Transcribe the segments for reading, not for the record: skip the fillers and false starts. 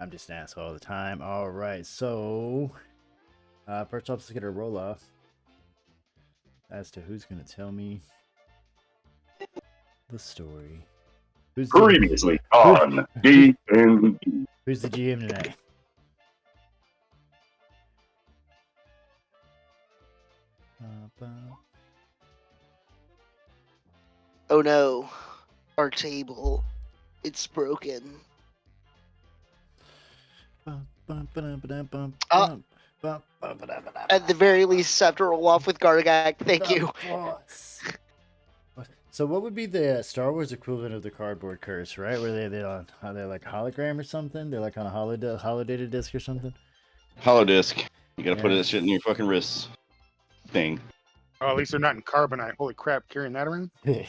I'm just an asshole all the time. All right, so first off, let's get a roll off as to who's gonna tell me the story. Who's Previously who's, on D&D. who's the GM tonight? Oh no, our table, it's broken. At the very least, have to roll off with Gargak. Thank you. So what would be the Star Wars equivalent of the cardboard curse, right? Where they're on, are they like hologram or something? They're like on a holodated disc or something. Holodisc. You gotta put Yeah. that shit in your fucking wrist thing. Oh, at least they're not in carbonite. Holy crap, carrying that around? Yeah,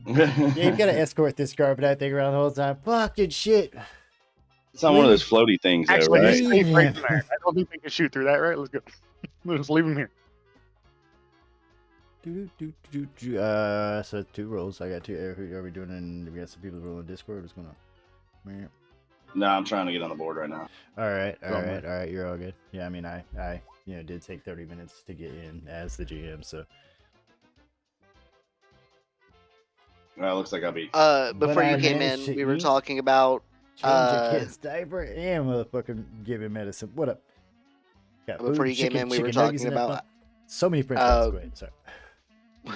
you've got to escort this carbonite thing around the whole time. Fucking shit. It's not one of those floaty things, though, Actually, right? just stay right Yeah. there. I don't think they can shoot through that, right? Let's go. Let's leave them here. So 2 rolls. I got 2. Are we doing? We got some people rolling Discord. What's going on? No, I'm trying to get on the board right now. All right. You're all good. Yeah, I mean, I did take 30 minutes to get in as the GM, so. Well, it looks like I'll be. Before you came managed in, to we were eat, talking about change a kid's diaper and motherfucking give him medicine. What up? Got before food, you came chicken, in. We were chicken nuggets talking in that about. butt. So many French fries. Go ahead. Sorry.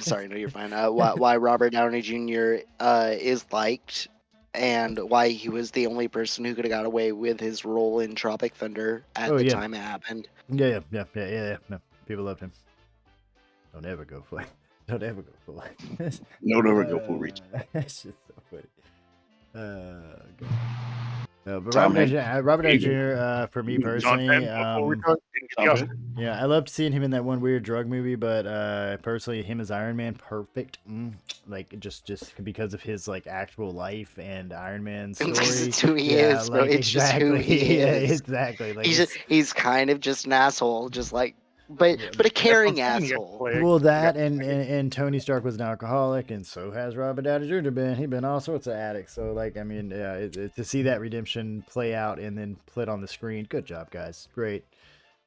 Sorry, no, you're fine. Why Robert Downey Jr. Is liked, and why he was the only person who could have got away with his role in Tropic Thunder at the time it happened. Yeah. No, people loved him. Don't ever go for it. Don't ever go for it. Don't ever go full reach. That's just so funny. God. But Tom Robert Downey Jr. For me personally, yeah, I loved seeing him in that one weird drug movie. But personally, him as Iron Man, perfect. Like just because of his like actual life and Iron Man's story. It's who he is, bro. Like, It's exactly. just who he is. Yeah, exactly. Like he's kind of just an asshole, just like, but a caring asshole. Well, that and Tony Stark was an alcoholic, and so has Robert Downey Jr. been. He's been all sorts of addicts. So, like, I mean, yeah, to see that redemption play out and then put on the screen, good job, guys. Great.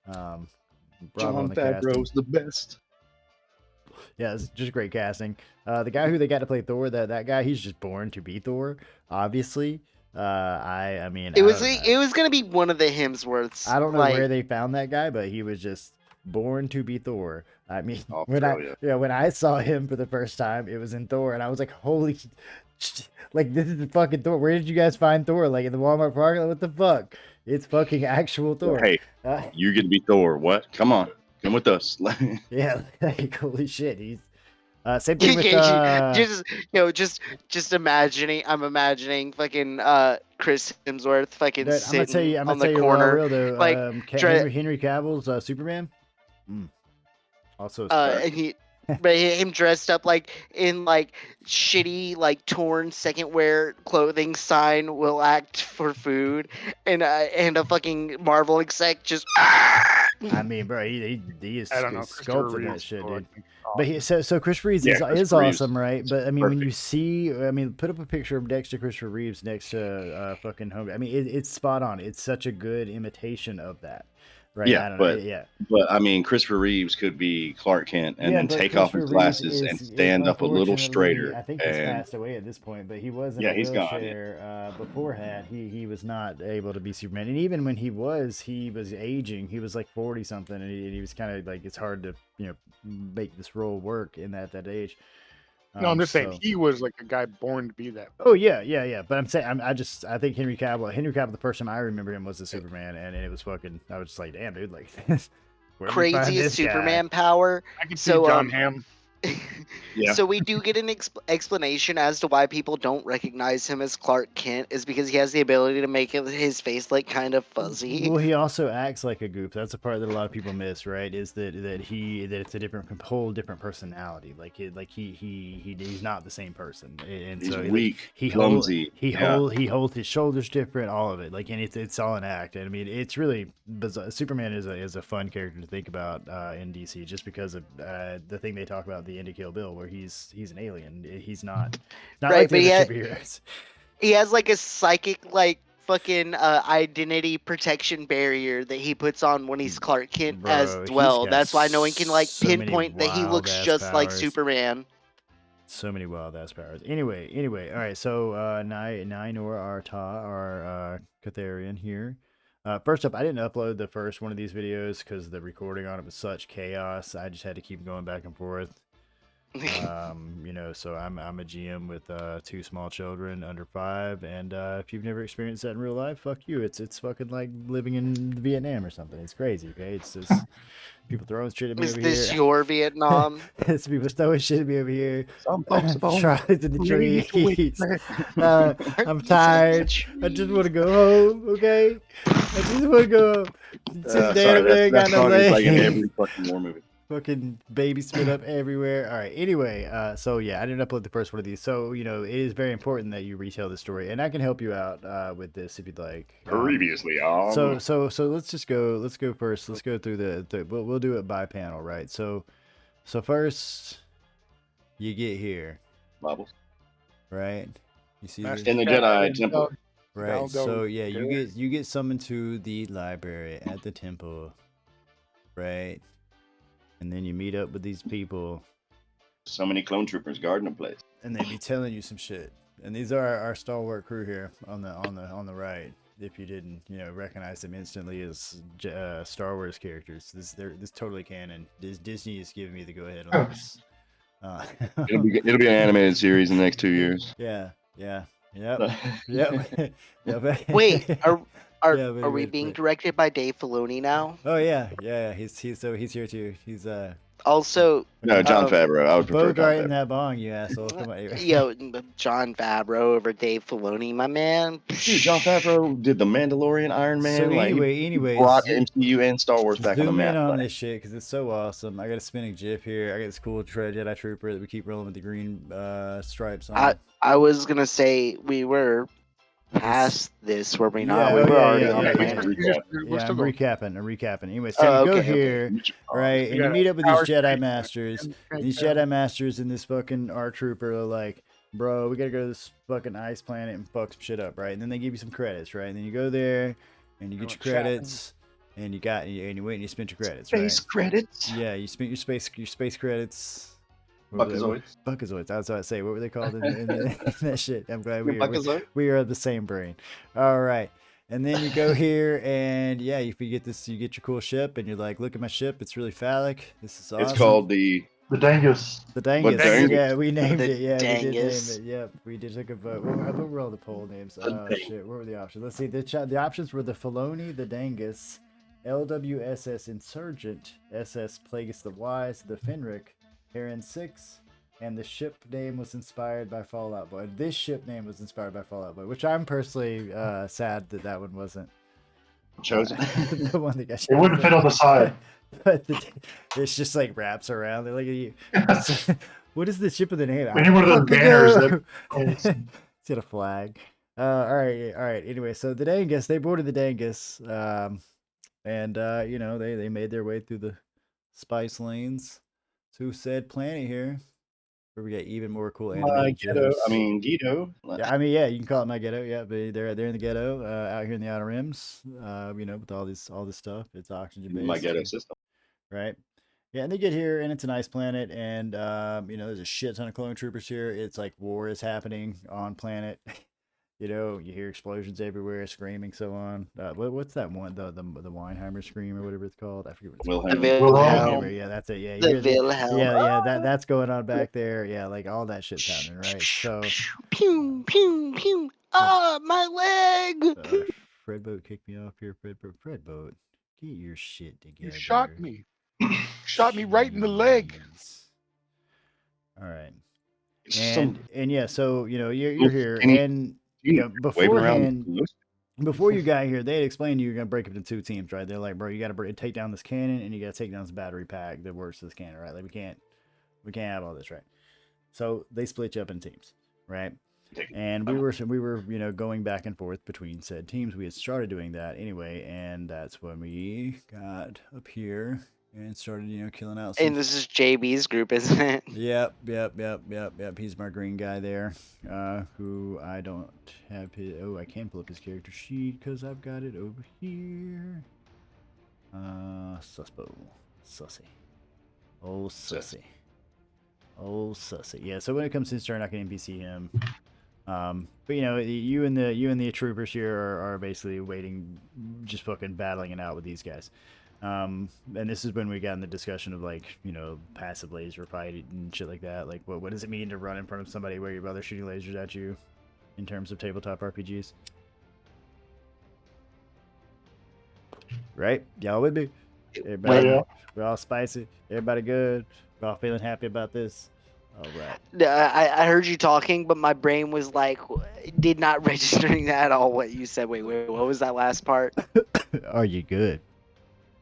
Bravo on the Favreau's the best. Yeah, it's just great casting. The guy who they got to play Thor, that guy, he's just born to be Thor. Obviously, I mean, it was gonna be one of the Hemsworths. I don't know where they found that guy, but he was just born to be Thor. I mean, when I saw him for the first time, it was in Thor, and I was like, holy, like, this is the fucking Thor. Where did you guys find Thor? Like in the Walmart parking lot? What the fuck? It's fucking actual Thor. Hey, you get to be Thor. What? Come on, come with us. Yeah, like, holy shit. He's same thing with just imagining. I'm imagining fucking Chris Hemsworth fucking sitting on the corner, real, though, like Henry Cavill's Superman. Also, and but him dressed up like in like shitty, like torn second wear clothing, sign will act for food, and a fucking Marvel exec just. I mean, bro, he is sculpted that shit, dude. But so Chris Reeves is awesome, right? But I mean, when you see, put up a picture of next to Christopher Reeves next to fucking Hogan. I mean, it's spot on. It's such a good imitation of that. Right? Yeah, but I mean, Christopher Reeves could be Clark Kent and then take off his glasses and stand up a little straighter. I think he's passed away at this point, but he was in a wheelchair beforehand. He was not able to be Superman, and even when he was aging. He was like 40 something, and he was kind of like, it's hard to make this role work in that age. No, I'm just saying he was like a guy born to be that. Oh yeah. But I'm saying I think Henry Cavill, the first time I remember him was the Superman, and it was fucking. I was just like, damn, dude, like craziest Superman power. I can see John Hamm. Yeah. So we do get an explanation as to why people don't recognize him as Clark Kent is because he has the ability to make his face like kind of fuzzy. Well, he also acts like a goof. That's a part that a lot of people miss, right? Is that it's a whole different personality. Like he's not the same person, and he's so weak, clumsy. He holds his shoulders different, all of it. Like, and it's all an act. And I mean, it's really bizarre. Superman is a fun character to think about in DC, just because of the thing they talk about, the end of Kill Bill, where he's an alien. He's not right, like the superheroes. He has like a psychic like fucking identity protection barrier that he puts on when he's Clark Kent as Bro, well. That's why no one can like pinpoint that he looks just like powers. Superman. So many wild ass powers. Anyway, all right. So Nor Arta, our Catharian here. First up, I didn't upload the first one of these videos because the recording on it was such chaos. I just had to keep going back and forth. You know, so I'm a GM with 2 small children under 5, and if you've never experienced that in real life, fuck you. It's fucking like living in Vietnam or something. It's crazy. Okay, it's just people throwing shit at me over here. Is this your Vietnam? It's people throwing shit at me over here. Some folks Charlie's in the trees. I'm tired. I just want to go home. Okay, I just want to go home. Sorry, that song is like in every fucking war movie. Fucking baby spit up everywhere. All right. Anyway, so yeah, I didn't upload the first one of these. So, you know, it is very important that you retell the story, and I can help you out with this if you'd like. Previously on. So let's just go. Let's go first. Let's go through we'll do it by panel, right? So first, you get here. Bubbles. Right. You see in the Jedi temple. Right. So yeah, you get summoned to the library at the temple. Right. And then you meet up with these people. So many clone troopers guarding the place. And they be telling you some shit. And these are our stalwart crew here on the right. If you didn't, you know, recognize them instantly as Star Wars characters, this totally canon. Disney is giving me the go ahead on this. It'll be an animated series in the next 2 years. Yeah. Yep. Yep. Wait, are we being directed by Dave Filoni now? Oh yeah. He's here too. He's also no John Favreau. I would prefer Bogart in that bong, you asshole. Come on. Yo, John Favreau over Dave Filoni, my man. Dude, John Favreau did the Mandalorian, Iron Man. So anyway, brought MCU and Star Wars back on the map. Zoom in on this shit because it's so awesome. I got a spinning GIF here. I got this cool Jedi Trooper that we keep rolling with the green stripes on. I was gonna say we were past this, were we not? We were already on the I'm recapping. Anyway, so you go here, right, and you meet up with these Jedi Masters. These Jedi Masters and this fucking R Trooper are like, bro, we gotta go to this fucking ice planet and fuck some shit up, right? And then they give you some credits, right? And then you go there and you get your credits, and you wait and you spend your credits, right? Space credits. Yeah, you spent your space credits. Buckazoids. That's what I say. What were they called in that shit? I'm glad we are the same brain. All right. And then you go here and yeah, you get your cool ship and you're like, look at my ship. It's really phallic. This is awesome. It's called the Dangus. The Dangus. Yeah, we named it. Yeah, Dangus. we did name it. Yep, we did take a vote. What were all the poll names? Oh shit, what were the options? Let's see. The options were the Filoni, the Dangus, LWSS Insurgent, SS Plagueis the Wise, the Fenric, Heron 6, and the ship name was inspired by Fallout Boy. This ship name was inspired by Fallout Boy, which I'm personally sad that one wasn't chosen. the one that got chosen. It wouldn't fit on the side. But it's just like wraps around. They're like, you. What is the ship of the name? We need one of those banners. It's got a flag. All right. Anyway, so the Dangus, they boarded the Dangus, and you know they made their way through the spice lanes to said planet here, where we got even more cool animals. Ghetto. Yeah, you can call it my ghetto. Yeah, but they're in the ghetto, out here in the Outer Rims. You know, with all this stuff. It's oxygen based. My ghetto system. Right. Yeah, and they get here, and it's a nice planet, and you know, there's a shit ton of clone troopers here. It's like war is happening on planet. You know, you hear explosions everywhere, screaming, so on. What's that one? The Weinheimer scream or whatever it's called. I forget what it's called. Wilhelm. Yeah, that's it. Yeah, Wilhelm. Yeah. That's going on back there. Yeah, like all that shit's happening, right? So. Pew pew pew. Ah, my leg. Fredboat kicked me off here. Fredboat, get your shit together. You shot me. Shot me right in the leg. All right. And yeah, so you know you're here and. You know, before you got here, they had explained to you you're gonna break up into 2 teams, right? They're like, bro, you gotta take down this cannon and you gotta take down this battery pack that works this cannon, right? Like we can't have all this, right? So they split you up in teams, right? And we were you know going back and forth between said teams. We had started doing that anyway, and that's when we got up here And started, killing out. And this is JB's group, isn't it? Yep. He's my green guy there, who I don't have his. Oh, I can pull up his character sheet because I've got it over here. Sussy. Oh, sussy. Yeah. So when it comes to his turn, I can NPC him. But you and the troopers here are basically waiting, just fucking battling it out with these guys. And this is when we got in the discussion of passive laser fight and shit like that. Like, what does it mean to run in front of somebody where your brother's shooting lasers at you, in terms of tabletop RPGs? Right? Y'all with me? Everybody, we're all spicy. Everybody good. We're all feeling happy about this. All right. I heard you talking, but my brain was like, did not registering that at all. What you said. Wait. What was that last part? Are you good?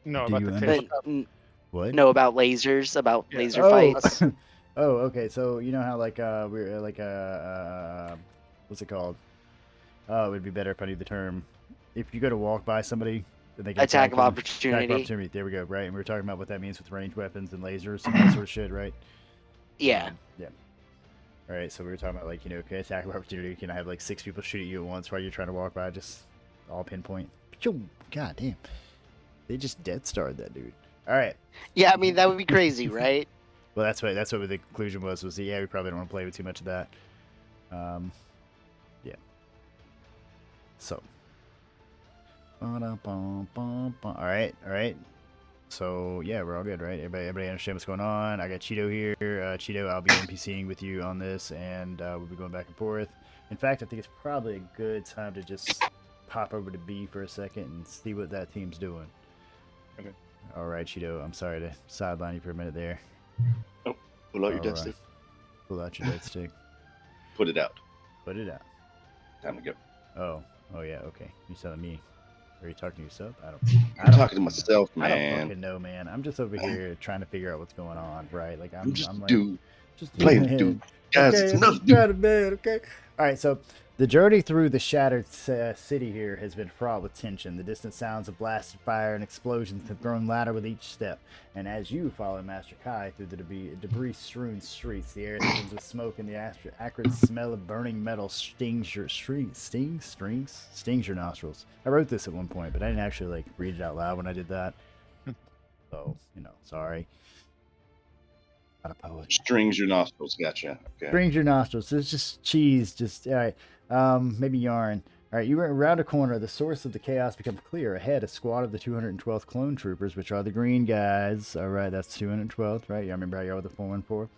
No, Do about you the understand? What? No, about lasers, about laser fights. Oh, okay. So you know how we're what's it called? Oh, it would be better if I knew the term. If you go to walk by somebody, they can attack of opportunity. Attack of opportunity. There we go. Right, and we were talking about what that means with ranged weapons and lasers and that sort of shit, right? Yeah. Yeah. All right. So we were talking about okay, attack of opportunity. Can I have 6 people shoot at you at once while you're trying to walk by? Just all pinpoint. God damn. They just Death Starred that dude. All right. Yeah, I mean that would be crazy, right? Well, that's what the conclusion was. Yeah, we probably don't want to play with too much of that. Yeah. So. All right. So yeah, we're all good, right? Everybody understand what's going on? I got Cheeto here. Cheeto, I'll be NPCing with you on this, and we'll be going back and forth. In fact, I think it's probably a good time to just pop over to B for a second and see what that team's doing. Okay. All right, Cheeto. I'm sorry to sideline you for a minute there. Oh, pull out your death stick. Pull out your death stick. Put it out. Put it out. Time to go. Oh yeah. Okay. You telling me? Are you talking to yourself? I'm talking to myself, man. I don't fucking know, man. I'm just over here trying to figure out what's going on, right? Like I'm just like, dude. Just playing dude. Guys, okay, it's enough, dude. Man, okay. All right, so the journey through the shattered city here has been fraught with tension. The distant sounds of blasted fire and explosions have grown louder with each step. And as you follow Master Kai through the debris-strewn streets, the air thickens with smoke, and the acrid smell of burning metal stings your nostrils. I wrote this at one point, but I didn't actually read it out loud when I did that. So sorry. Not a poet. Strings your nostrils, gotcha. Okay. Strings your nostrils. It's just cheese. Just all right. Maybe yarn. All right, you went around a corner. The source of the chaos becomes clear. Ahead, a squad of the 212th clone troopers, which are the green guys. All right, that's 212th, right? You remember how you are with the 414?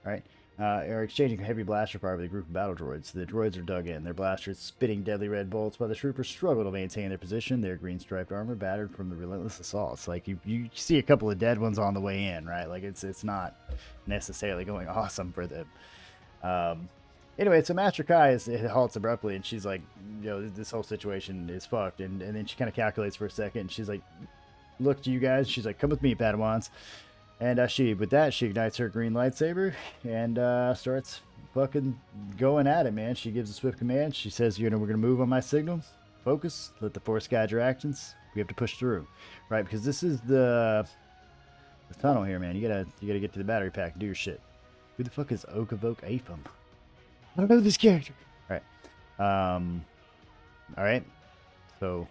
All right. Are exchanging heavy blaster fire with a group of battle droids. The droids are dug in, their blasters spitting deadly red bolts, while the troopers struggle to maintain their position, their green striped armor battered from the relentless assaults. Like, you see a couple of dead ones on the way in, right? Like, it's not necessarily going awesome for them. Anyway, so Master Kai halts abruptly, and she's like, this whole situation is fucked. And then she kind of calculates for a second, and she's like, look to you guys. She's like, come with me, Padawans. And she ignites her green lightsaber and starts fucking going at it, man. She gives a swift command. She says, we're going to move on my signal. Focus. Let the Force guide your actions. We have to push through, right? Because this is the tunnel here, man. You gotta get to the battery pack and do your shit. Who the fuck is Okavoke Apham? I don't know this character. All right. So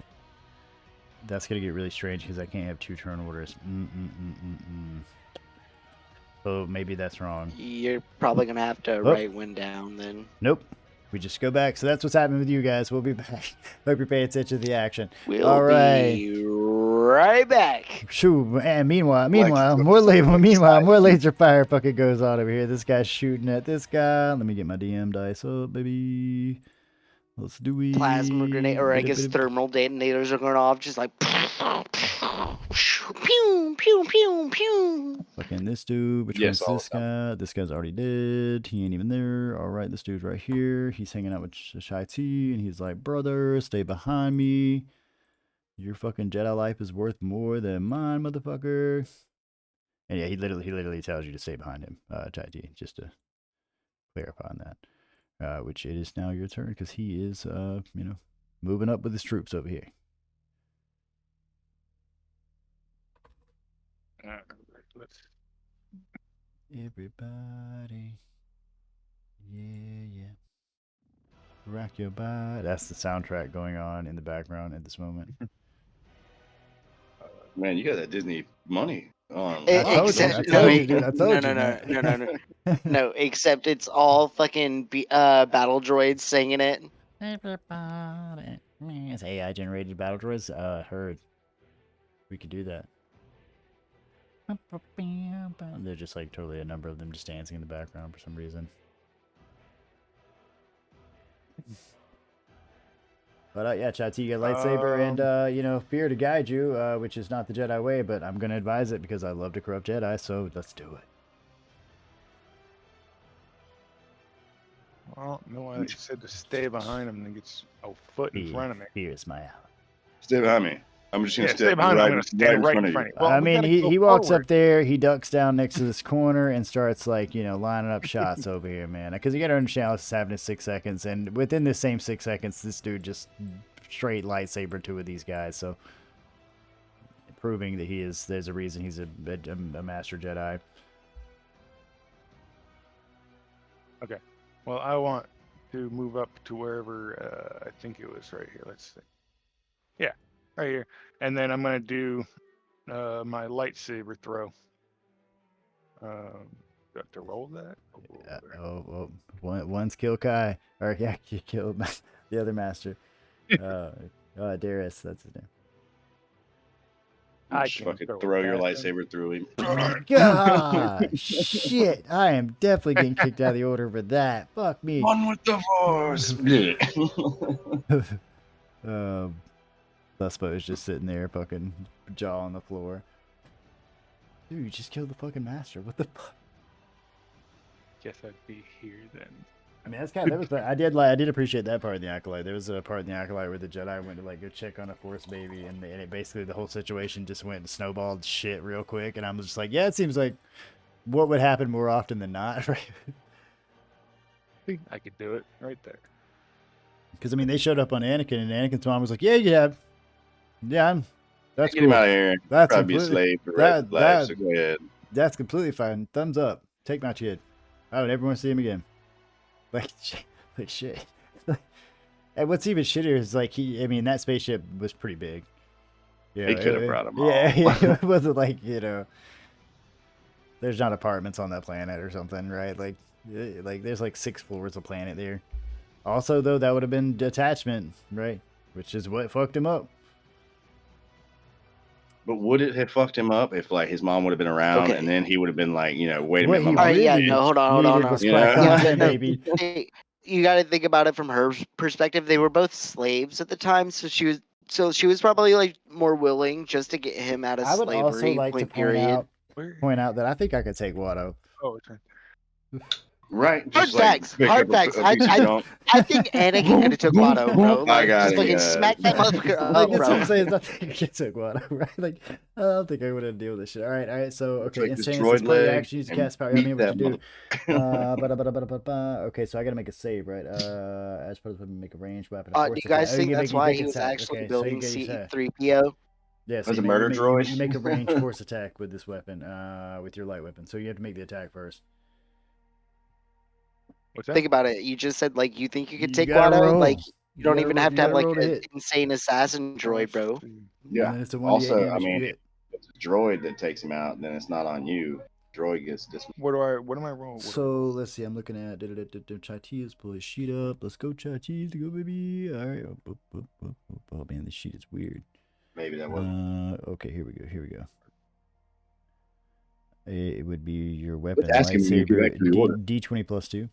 that's gonna get really strange because I can't have 2 turn orders. So maybe that's wrong. You're probably gonna have to write one down then. Nope. We just go back. So that's what's happening with you guys. We'll be back. Hope you're paying attention to the action. We'll be right back. Shoo. And meanwhile, more laser fire fucking goes on over here. This guy's shooting at this guy. Let me get my DM dice up, baby. Let's do it. Plasma grenade, or I guess thermal detonators are going off, just like pew, pew, pew, pew. Fucking this dude. Which one's this guy? This guy's already dead. He ain't even there. All right, this dude's right here. He's hanging out with Shai T, and he's like, brother, stay behind me. Your fucking Jedi life is worth more than mine, motherfucker. And yeah, he literally tells you to stay behind him, Shai T, just to clarify on that. Which it is now your turn because he is, moving up with his troops over here. Let's. Everybody. Yeah. Rock your body. That's the soundtrack going on in the background at this moment. Man, you got that Disney money. I told you, dude. I told you. No, except it's all fucking battle droids singing it. Everybody. It's AI generated battle droids. Heard. We could do that. They're just like totally a number of them just dancing in the background for some reason. But yeah, Chati, you got a lightsaber and you know, fear to guide you, which is not the Jedi way, but I'm gonna advise it because I love to corrupt Jedi, so let's do it. Well, no, I said to stay behind him and gets a foot in front of me. Fear is my ally. Stay behind me. I'm just gonna stay behind him. I'm gonna stand right in front of you. Well, I mean, he walks up there, he ducks down next to this corner and starts like, you know, lining up shots over here, man. Because you gotta understand what's happening in 6 seconds, and within the same 6 seconds, this dude just straight lightsaber two of these guys. So proving that there's a reason he's a master Jedi. Okay. Well, I want to move up to wherever I think it was right here. Let's see. Yeah, right here. And then I'm going to do my lightsaber throw. Do I have to roll that? One's kill Kai. Or yeah, you killed the other master. Darius, that's his name. I just fucking throw your lightsaber through him. God, shit! I am definitely getting kicked out of the order for that. Fuck me. One with the Force. Lespo is just sitting there, fucking jaw on the floor. Dude, you just killed the fucking master. What the fuck? Guess I'd be here then. I mean, that's kind of I did appreciate that part of the Acolyte. There was a part in the Acolyte where the Jedi went to like go check on a Force baby, and it basically the whole situation just went and snowballed shit real quick. And I'm just like, yeah, it seems like what would happen more often than not, right? I think I could do it right there. Because I mean, they showed up on Anakin, and Anakin's mom was like, "Yeah, that's get cool. him out of here. That's probably be a slave for life, so go ahead. That's completely fine. Thumbs up. Take my kid. I would never want to see him again." Like shit. And what's even shittier is like that spaceship was pretty big. Yeah, he could have brought him. Yeah, it wasn't like, you know, there's not apartments on that planet or something, right? Like there's like 6 floors of planet there. Also, though, that would have been detachment, right? Which is what fucked him up. But would it have fucked him up if like his mom would have been around and then he would have been like, you know, wait a minute, all right, yeah, no, hold on. Baby. You got to think about it from her perspective. They were both slaves at the time, so she was probably like more willing just to get him out of slavery. I would also like to point out that I think I could take Watto. Oh, okay. Right. Hard facts. I think Anakin could have took Watto, bro. I got just fucking smack that motherfucker up, like, bro. That's what I'm saying. Nothing can take Watto, right? Like, I don't think I would have deal with this shit. All right. So, okay. Like destroyed leg. Actually, use cast power. I mean, what you do. Okay, so I got to make a save, right? As part of the make a ranged weapon. Do you guys think that's why he was actually building C3PO? Yeah, so as a murder droid. You make a ranged force attack with this weapon, with your light weapon. So you have to make the attack first. Think about it. You just said like you think you could take Watto. Like you don't even have to have like an insane assassin droid, bro. Yeah. Also, I mean, if it's a droid that takes him out, then it's not on you. Droid gets this. What am I rolling? So let's see. I'm looking at Chai-Cheez. Pull his sheet up. Let's go, Chai-Cheez. Go, baby. All right. Oh man, this sheet is weird. Maybe that was. Okay, here we go. It would be your weapon. Lightsaber. D20 plus 2.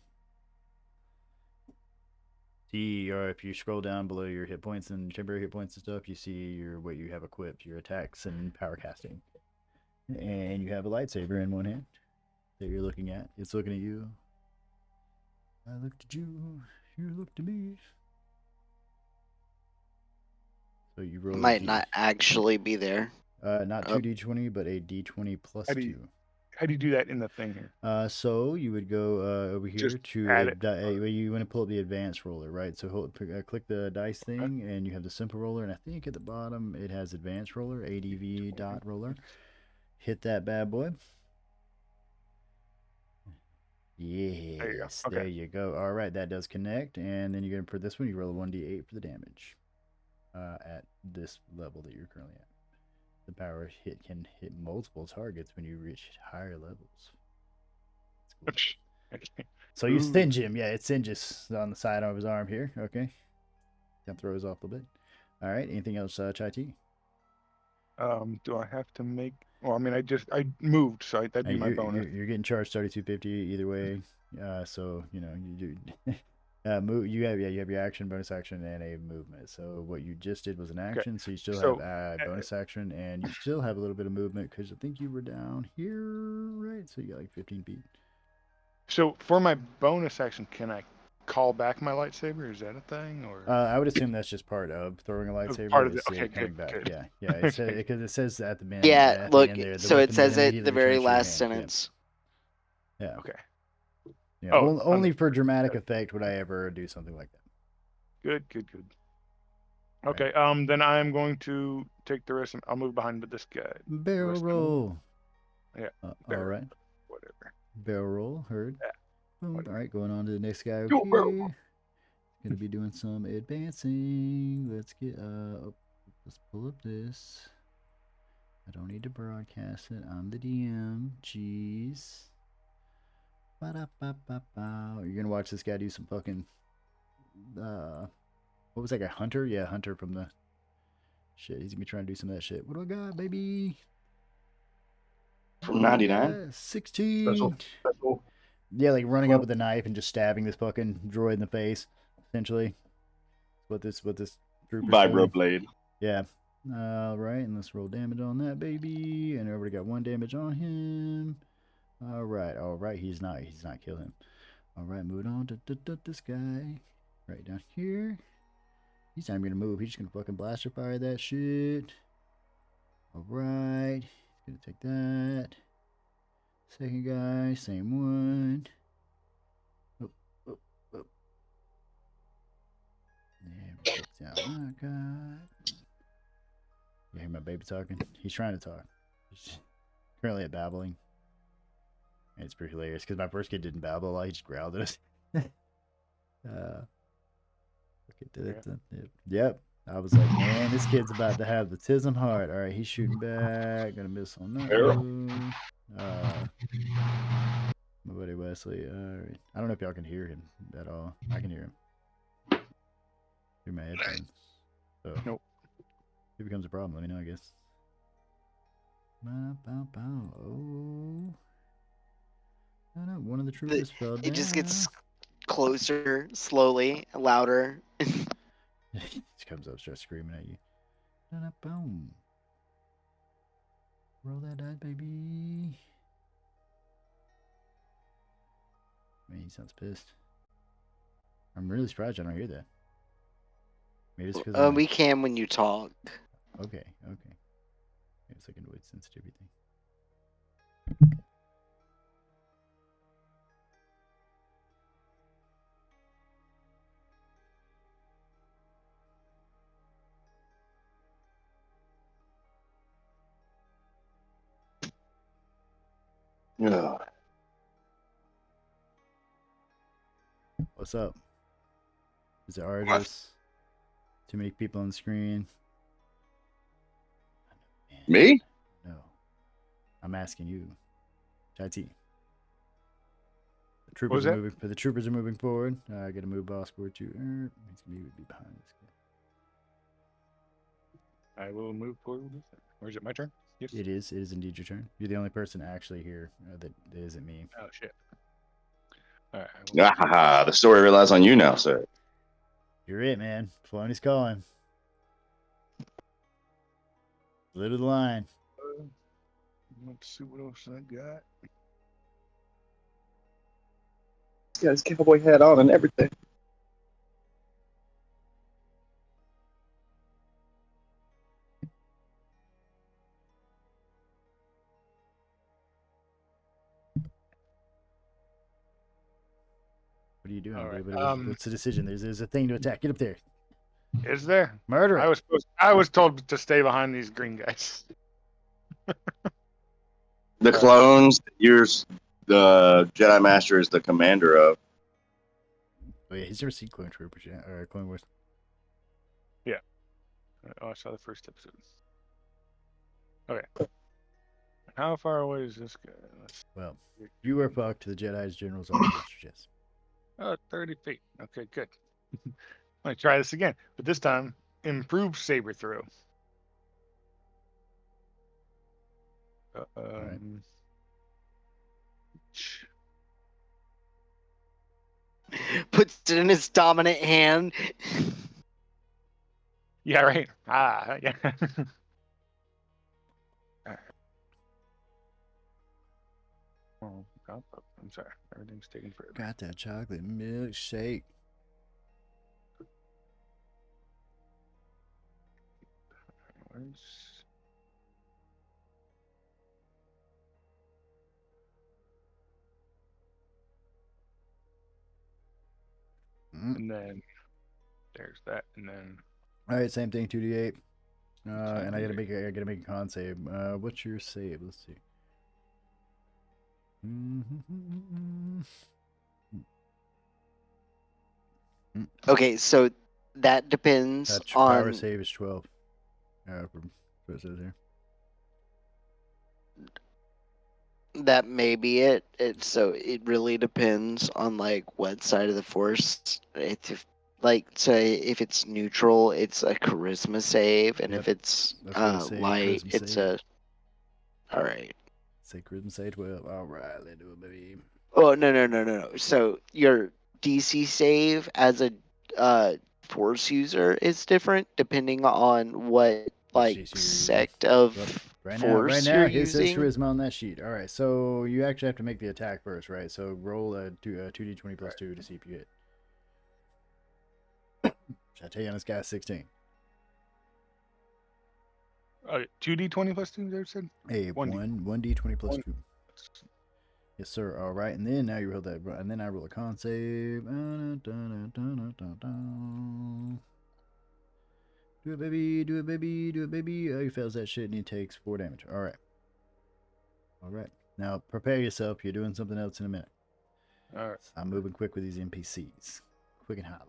Or if you scroll down below your hit points and temporary hit points and stuff, you see what you have equipped, your attacks and power casting. And you have a lightsaber in one hand that you're looking at. It's looking at you. I looked at you. You looked at me. So you roll. Might not actually be there. Not 2d20, but a d20 plus 2. How do you do that in the thing here? So you would go over here just to you want to pull up the advanced roller, right? So click the dice thing, and you have the simple roller, and I think at the bottom it has advanced roller, ADV dot roller. hit that bad boy. Yes, there you go. All right, that does connect, and then you're gonna for this one, you roll a 1d8 for the damage. At this level that you're currently at, the power hit can hit multiple targets when you reach higher levels. Cool. So you singe him, yeah, it singes on the side of his arm here. Okay, kind of throws off a little bit. All right, anything else, Chai T? Do I have to make? Well, I mean, I moved, so that'd be my bonus. You're getting charged 3250 either way. So you know you do. Move. You have your action, bonus action, and a movement. So what you just did was an action. So you still have a bonus action, and you still have a little bit of movement because I think you were down here, right? So you got like 15 feet. So for my bonus action, can I call back my lightsaber? Is that a thing, or? I would assume that's just part of throwing a lightsaber. Part of it. Okay, coming good, back. good. Yeah. Because it says at the end. Yeah, at look. the end there, So it says it the very last hand. sentence. Yeah. Okay. Yeah. Only for dramatic effect would I ever do something like that. Good. Okay. Right. Then I'm going to take the rest. I'll move behind this guy. Barrel roll. Yeah. All right. Whatever. Barrel roll. Heard. Yeah. All right. Going on to the next guy over here. Gonna be doing some advancing. Let's get let's pull up this. I don't need to broadcast it. I'm the DM. Jeez. Ba-da-ba-ba-ba. You're gonna watch this guy do some fucking what was that guy? Hunter? Yeah, Hunter from the shit. He's gonna be trying to do some of that shit. What do I got, baby? From 99? 16. Special. Yeah, like running up with a knife and just stabbing this fucking droid in the face, essentially. What this trooper's Vibroblade. Yeah. All right, and let's roll damage on that baby. And I already got 1 damage on him. All right. He's not killing him. All right, moving on to this guy right down here. He's not even gonna move. He's just gonna fucking blaster fire that shit. All right, he's gonna take that. Second guy, same one. Oh. Yeah, take down that guy. You hear my baby talking? He's trying to talk. He's currently at babbling. And it's pretty hilarious because my first kid didn't babble a lot. He just growled at us. Yep. I was like, man, this kid's about to have the tism heart. All right, he's shooting back. Gonna miss on that one. My buddy Wesley. All right. I don't know if y'all can hear him at all. I can hear him through my headphones. So nope. If it becomes a problem, let me know, I guess. Oh. No, one of the troopers fell down. It just gets closer, slowly, louder. He comes up, starts screaming at you. Boom. Roll that die, baby. Man, he sounds pissed. I'm really surprised I don't hear that. Maybe it's because we can when you talk. Okay. Maybe it's like a noise sensitivity thing. Yeah. What's up? Is it arduous? Too many people on the screen? Me? No. I'm asking you. Chai-T. The troopers are moving. The troopers are moving forward. I got to move boss forward to. He's gonna be behind this guy. I will move forward. Or is it my turn? Yes. It is. It is indeed your turn. You're the only person actually here that isn't me. Oh shit. All right. The story relies on you now, sir. You're it, man. Filoni's calling. Little the line. Let's see what else I got. He's got his cowboy hat on and everything. What are you doing? Right. What's the decision? There's a thing to attack. Get up there. Is there? Murder. I was told to stay behind these green guys. The clones, the Jedi Master is the commander of. Oh yeah, he's never seen Clone Troopers yet, or Clone Wars. Yeah. Oh, I saw the first episode. Okay. How far away is this guy? Well, you report to the Jedi's General's Order, Master. Yes. Oh, 30 feet. Okay, good. I'm going to try this again, but this time, improved saber throw. Right. Puts it in his dominant hand. Yeah, right. Yeah. Oh, I'm sorry. Everything's taking forever. Got that chocolate milkshake. And then there's that, and then. All right, same thing. 2d8. And I gotta make a con save. What's your save? Let's see. Okay, so that depends on. Power save is 12. What it says here. That may be it. So it really depends on like what side of the force. If if it's neutral, it's a charisma save, and if it's light, it's a. All right. Say charisma save 12. All right, let's do it, baby. Oh no. So your DC save as a force user is different depending on what sect of force you're using. It says charisma on that sheet. All right, so you actually have to make the attack first, right? So roll a 2d20 plus 2 to see if you hit. Should I tell you on this guy's 16? 2d20 plus 2, they said? Hey, 1d20 plus 2. Yes, sir. All right, and then now you roll that, and then I roll a con save. Do it, baby. Do it, baby. Do it, baby. Oh, he fails that shit, and he takes 4 damage. All right. All right. Now prepare yourself. You're doing something else in a minute. All right. I'm moving quick with these NPCs. Quick and hot.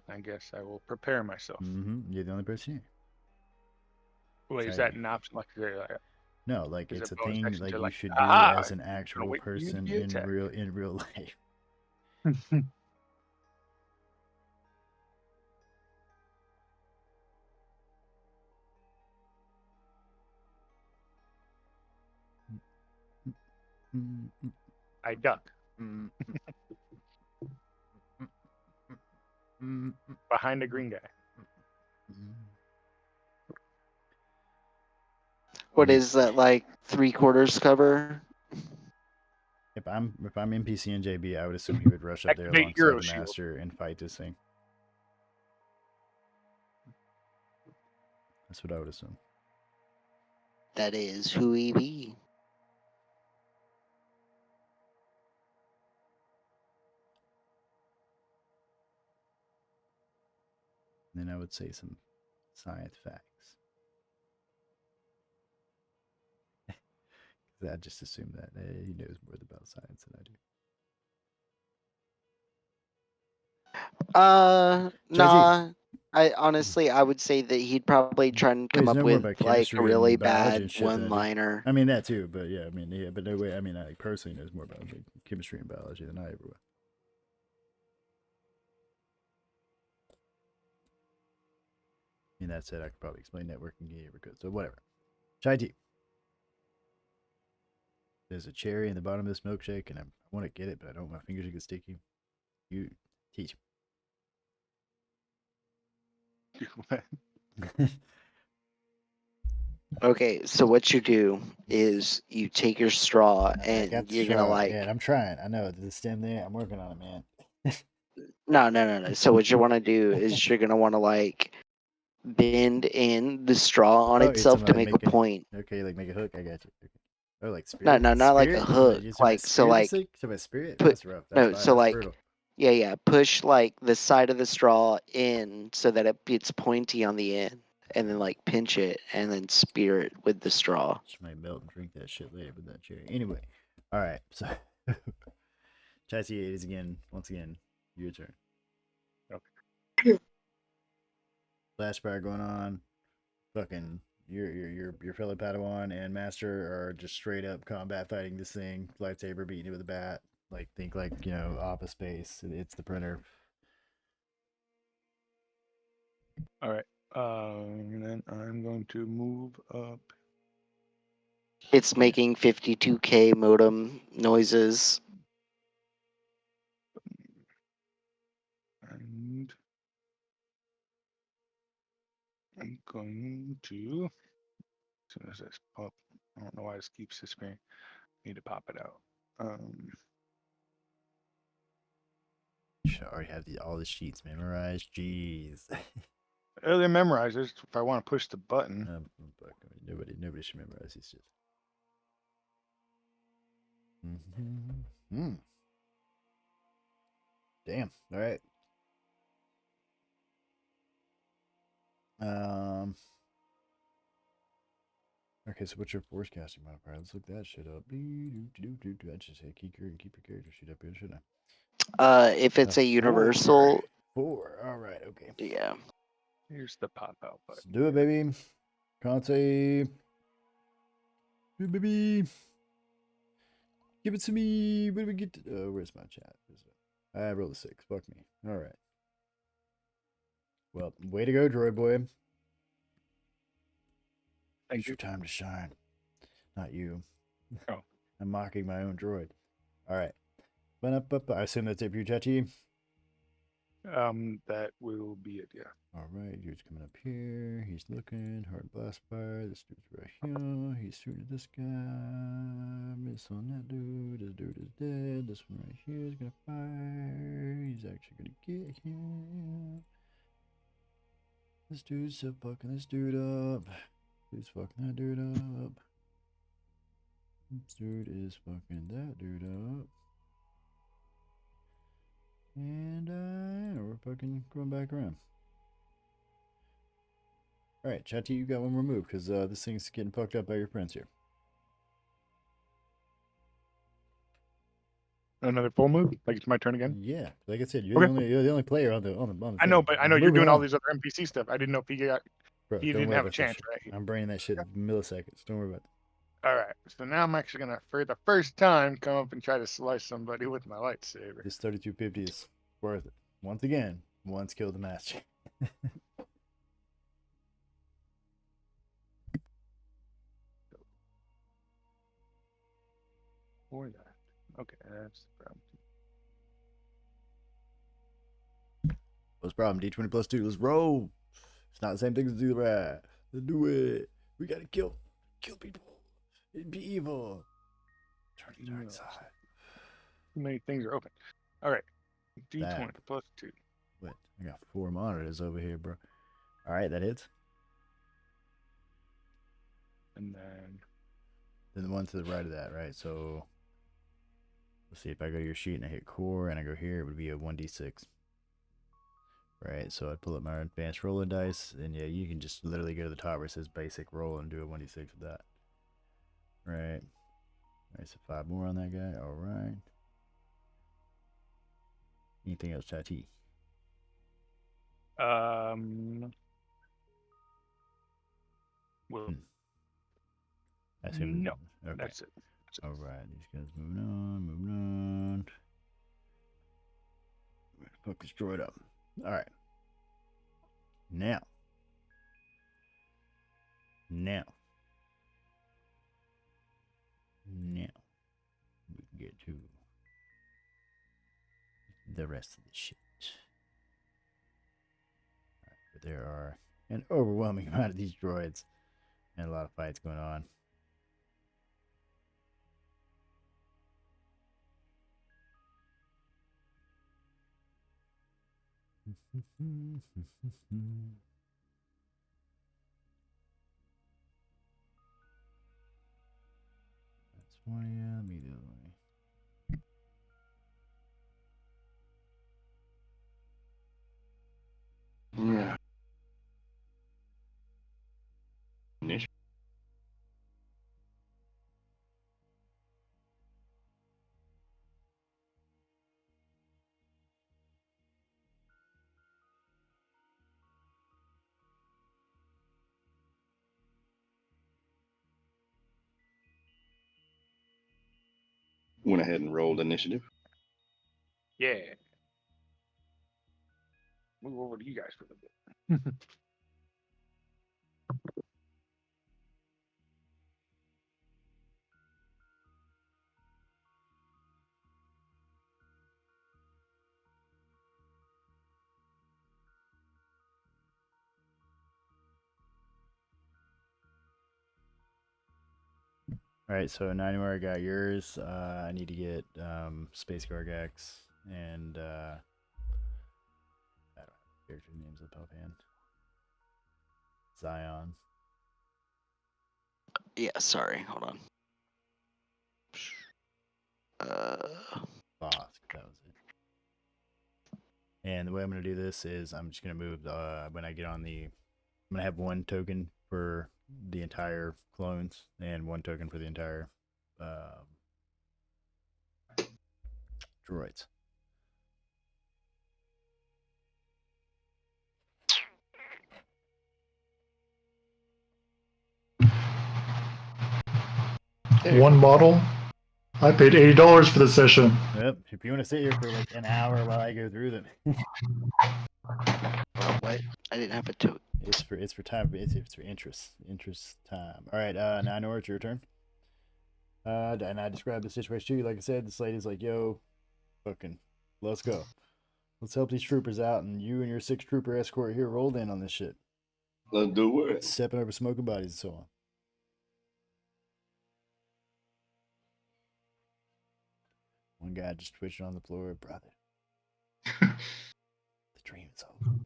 I guess I will prepare myself. You're the only person here. Wait, is that an option? No, like it's a thing like you should do as an actual person in real life. I duck. Behind the green guy. What is that, like 3/4 cover? If I'm NPC and JB, I would assume he would rush up there alongside the master and fight this thing. That's what I would assume. That is who he be. Then I would say some science facts. I just assume that he knows more about science than I do. Nah. I would say that he'd probably try and come up with like a really bad one-liner. I mean that too, but yeah, but no way. I mean, I personally knows more about chemistry and biology than I ever will. And that said, I could probably explain networking if you ever could. So whatever. Chai tea. There's a cherry in the bottom of this milkshake, and I want to get it, but I don't want my fingers to get sticky. You teach. Okay, so what you do is you take your straw and you're gonna like. Yeah, I'm trying. I know the stem there. I'm working on it, man. No. So what you want to do is you're gonna want to like bend in the straw on itself to make a point. Okay, like make a hook. I got you. Okay. Oh, like spirit. No, not like a hook. Like so, like spirit. That's rough. That's brutal. Yeah. Push like the side of the straw in so that it gets pointy on the end, and then like pinch it and then spear it with the straw. Just might melt and drink that shit later with that cherry. Anyway, all right. So, Chassis 8 is once again, your turn. Okay. Flash fire going on. Fucking your fellow Padawan and Master are just straight up combat fighting this thing. Lightsaber beating it with a bat. Like think like Office Space. It's the printer. All right. And then I'm going to move up. It's making 52K modem noises. And I'm going to, as soon as this pop, I don't know why this keeps disappearing. Need to pop it out. You should already have all the sheets memorized. Jeez. They're memorized. If I want to push the button. Nobody should memorize these shit. Mm-hmm. Damn. All right. Okay, so what's your force casting modifier? Let's look that shit up. I just say keep your character sheet up here, shouldn't I? If it's a universal. 4. All right. Okay. Yeah. Here's the pop out button. Let's do it, baby. Can't say. Do it, baby. Give it to me. Where do we get to? Where's my chat? I rolled a 6. Fuck me. All right. Well, way to go, droid boy. It's your time to shine. Not you. Oh. I'm mocking my own droid. All right. I assume that's it for you, Chachi. That will be it, yeah. All right, dude's coming up here. He's looking. Hard blast fire. This dude's right here. He's shooting at this guy. Miss on that dude. This dude is dead. This one right here is gonna fire. He's actually gonna get him. This dude's still fucking this dude up. Dude's fucking that dude up. This dude is fucking that dude up. And we're fucking going back around. All right, Chatty, you got one more move because this thing's getting fucked up by your friends here. Another full move? Like it's my turn again? Yeah, like I said, you're the only player on the I know, but I know you're doing all these other NPC stuff. I didn't know if he didn't have a chance, right? I'm braining that shit in milliseconds. Don't worry about it. All right, so now I'm actually gonna, for the first time, come up and try to slice somebody with my lightsaber. This 3250 is worth it. Once again, once killed the master. For that, okay, that's the problem. What's the problem? D20 plus 2. Let's roll. It's not the same thing as do the right. Let's do it. We gotta kill people. It'd be evil. Turn to the dark side. Too many things are open. All right. D20 plus 2. What? I got 4 monitors over here, bro. All right, that hits. And then the one to the right of that, right? So let's see if I go to your sheet and I hit core and I go here, it would be a 1d6. Right, so I'd pull up my advanced rolling dice, and yeah, you can just literally go to the top where it says basic roll and do a 1d6 with that. Right. Alright, so 5 more on that guy. Alright. Anything else, Chatty? Well, I assume no. Okay. That's it. Alright, these guys moving on. Fuck this droid up. Alright. Now. We can get to the rest of the shit. Right, but there are an overwhelming amount of these droids and a lot of fights going on. That's one, yeah, me the other way. Yeah. Initiative. Went ahead and rolled initiative. Yeah. Move over to you guys for a bit. All right, so 91, I got yours. I need to get Space Gargax and I don't have character names up offhand. Zion. Yeah, sorry. Hold on. Bosk, that was it. And the way I'm going to do this is I'm just going to move when I get on the, I'm going to have one token for the entire clones and one token for the entire droids. One model. I paid $80 for the session. Yep. If you want to sit here for like an hour while I go through them. What? I didn't have a token. It's for time. It's for interest time. All right. Now I know it's your turn. And I described the situation to you. Like I said, this lady's like, "Yo, fucking, let's go. Let's help these troopers out." And you and your 6-trooper escort here rolled in on this shit. Let's do it. Stepping over smoking bodies and so on. One guy just twitched on the floor, brother. The dream is over.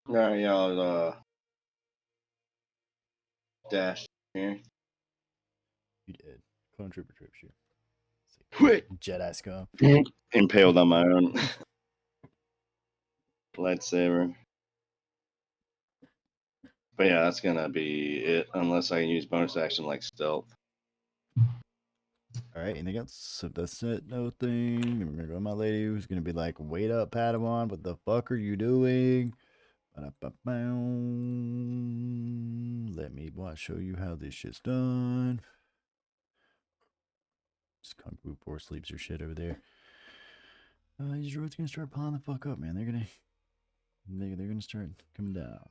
All right, y'all. Dash here. You did. Clone trooper trips you. Quick. Jedi scum. Impaled on my own lightsaber. But yeah, that's gonna be it, unless I can use bonus action like stealth. All right, anything else? So that's it. No thing. I'm gonna go to my lady who's gonna be like, "Wait up, Padawan. What the fuck are you doing?" Let me show you how this shit's done. Just Kung Fu Force sleeps your shit over there. These droids gonna start piling the fuck up, man. They're gonna start coming down.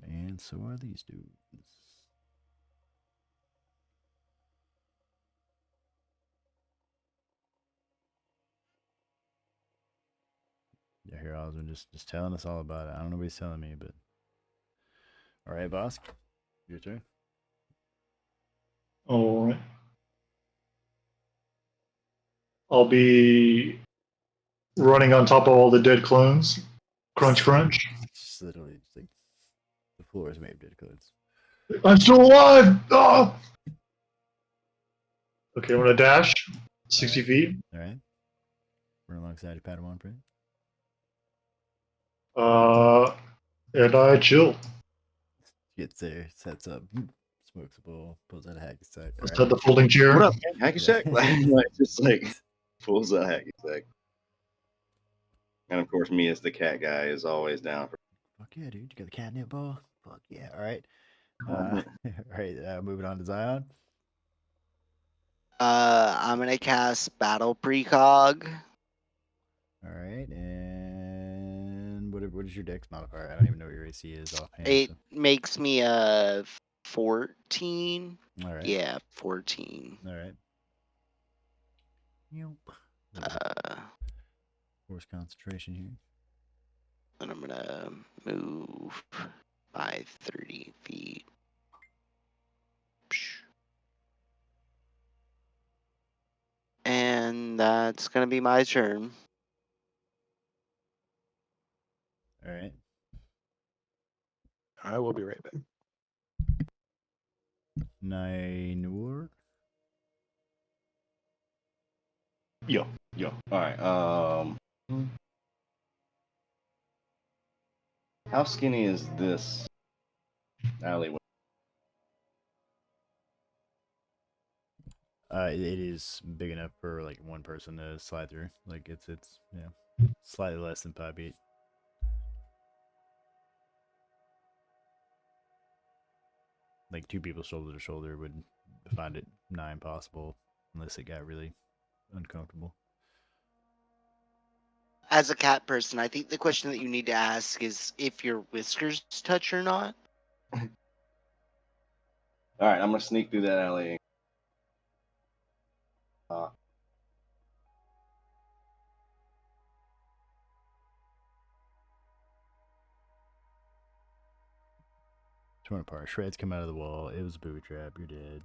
And so are these dudes. Yeah, here I was just telling us all about it. I don't know what he's telling me, but all right, boss, your turn. All right. I'll be running on top of all the dead clones. Crunch, crunch. Just literally, just like the floor is made of dead clones. I'm still alive! Oh! Okay, I'm gonna dash 60 feet. All right. Run alongside your Padawan friend. And I chill. Gets there, sets up, smokes a bowl, pulls out a hacky sack. Let's set the folding chair. What up, hacky sack? Just like pulls out hacky sack. And of course, me as the cat guy is always down for. Fuck yeah, dude! You got the catnip ball. Fuck yeah! All right. All right. Moving on to Zion. I'm gonna cast Battle Precog. All right, and what is your dex modifier? I don't even know what your AC is offhand. It makes me a 14. All right. Yeah, 14. All right. Force concentration here. And I'm gonna move by 30 feet. And that's gonna be my turn. All right. I will be right back. Nainur. Yo. All right. How skinny is this alleyway? It is big enough for like one person to slide through. Like it's slightly less than 5 feet. Like 2 people shoulder to shoulder would find it nigh impossible unless it got really uncomfortable. As a cat person, I think the question that you need to ask is if your whiskers touch or not. All right, I'm gonna sneak through that alley. 20 apart. Shreds come out of the wall. It was a booby trap. You're dead.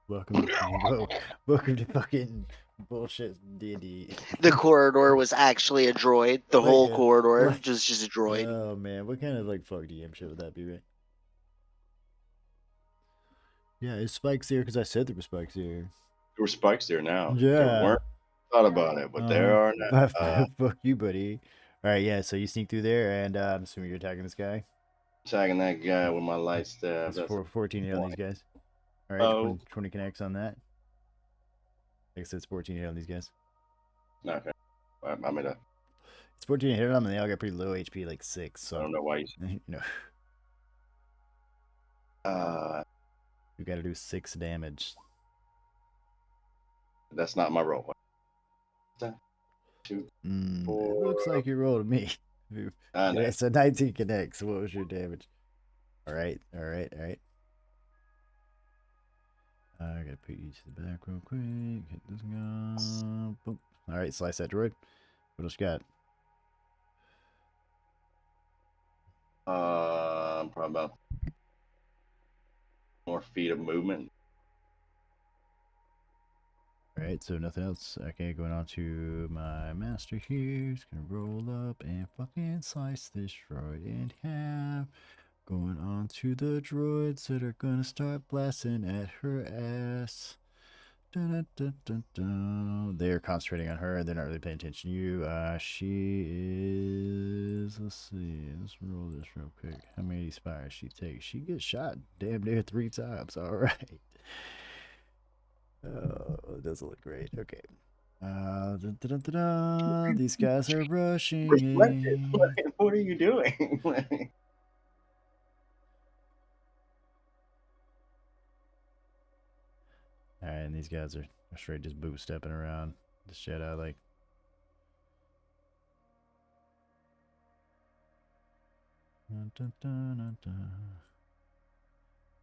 Welcome to fucking bullshit D&D. The corridor was actually a droid. The whole corridor was just a droid. Oh man, what kind of like fuck DM shit would that be, right? Yeah, is spikes there? Because I said there were spikes there. There were spikes there now. Yeah. There weren't. Thought about it, but there are now. Fuck you, buddy. All right, yeah. So you sneak through there, and I'm assuming you're attacking this guy. Attacking that guy with my light staff. That's 14 hit on these guys. All right, 20 connects on that. Like I said, it's 14 hit on these guys. Okay. I made a. It's 14 hit on them, and they all got pretty low HP, like 6. So I don't know why you. You got to do 6 damage. That's not my roll. 2, 4. It looks like you rolled me. Yeah, so 19 connects. What was your damage? All right. I gotta put you to the back real quick. Hit this guy. Boom. All right, slice that droid. What else you got? Probably about more feet of movement. All right, so nothing else. Okay, going on to my master here. Just gonna roll up and fucking slice this droid in half. Going on to the droids that are gonna start blasting at her ass. Dun, dun, dun, dun. They're concentrating on her. They're not really paying attention to you. She is. Let's see. Let's roll this real quick. How many spires she takes? She gets shot damn near 3 times. All right. Oh, it doesn't look great. Okay. Dun, dun, dun, dun, dun. These guys are rushing in. What are you doing? Alright, and these guys are straight just boot stepping around the shit out like.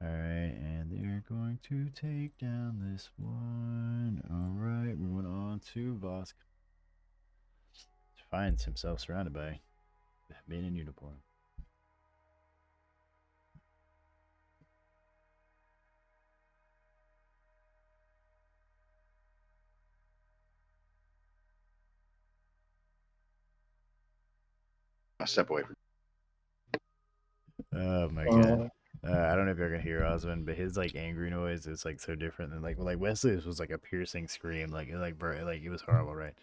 Alright, and they're going to take down this one. Alright, moving on to Vosk. Finds himself surrounded by men in uniform. I step away from. Oh my god. I don't know if you're gonna hear Osmond, but his like angry noise is like so different than like Wesley's was like a piercing scream, like it was horrible, right?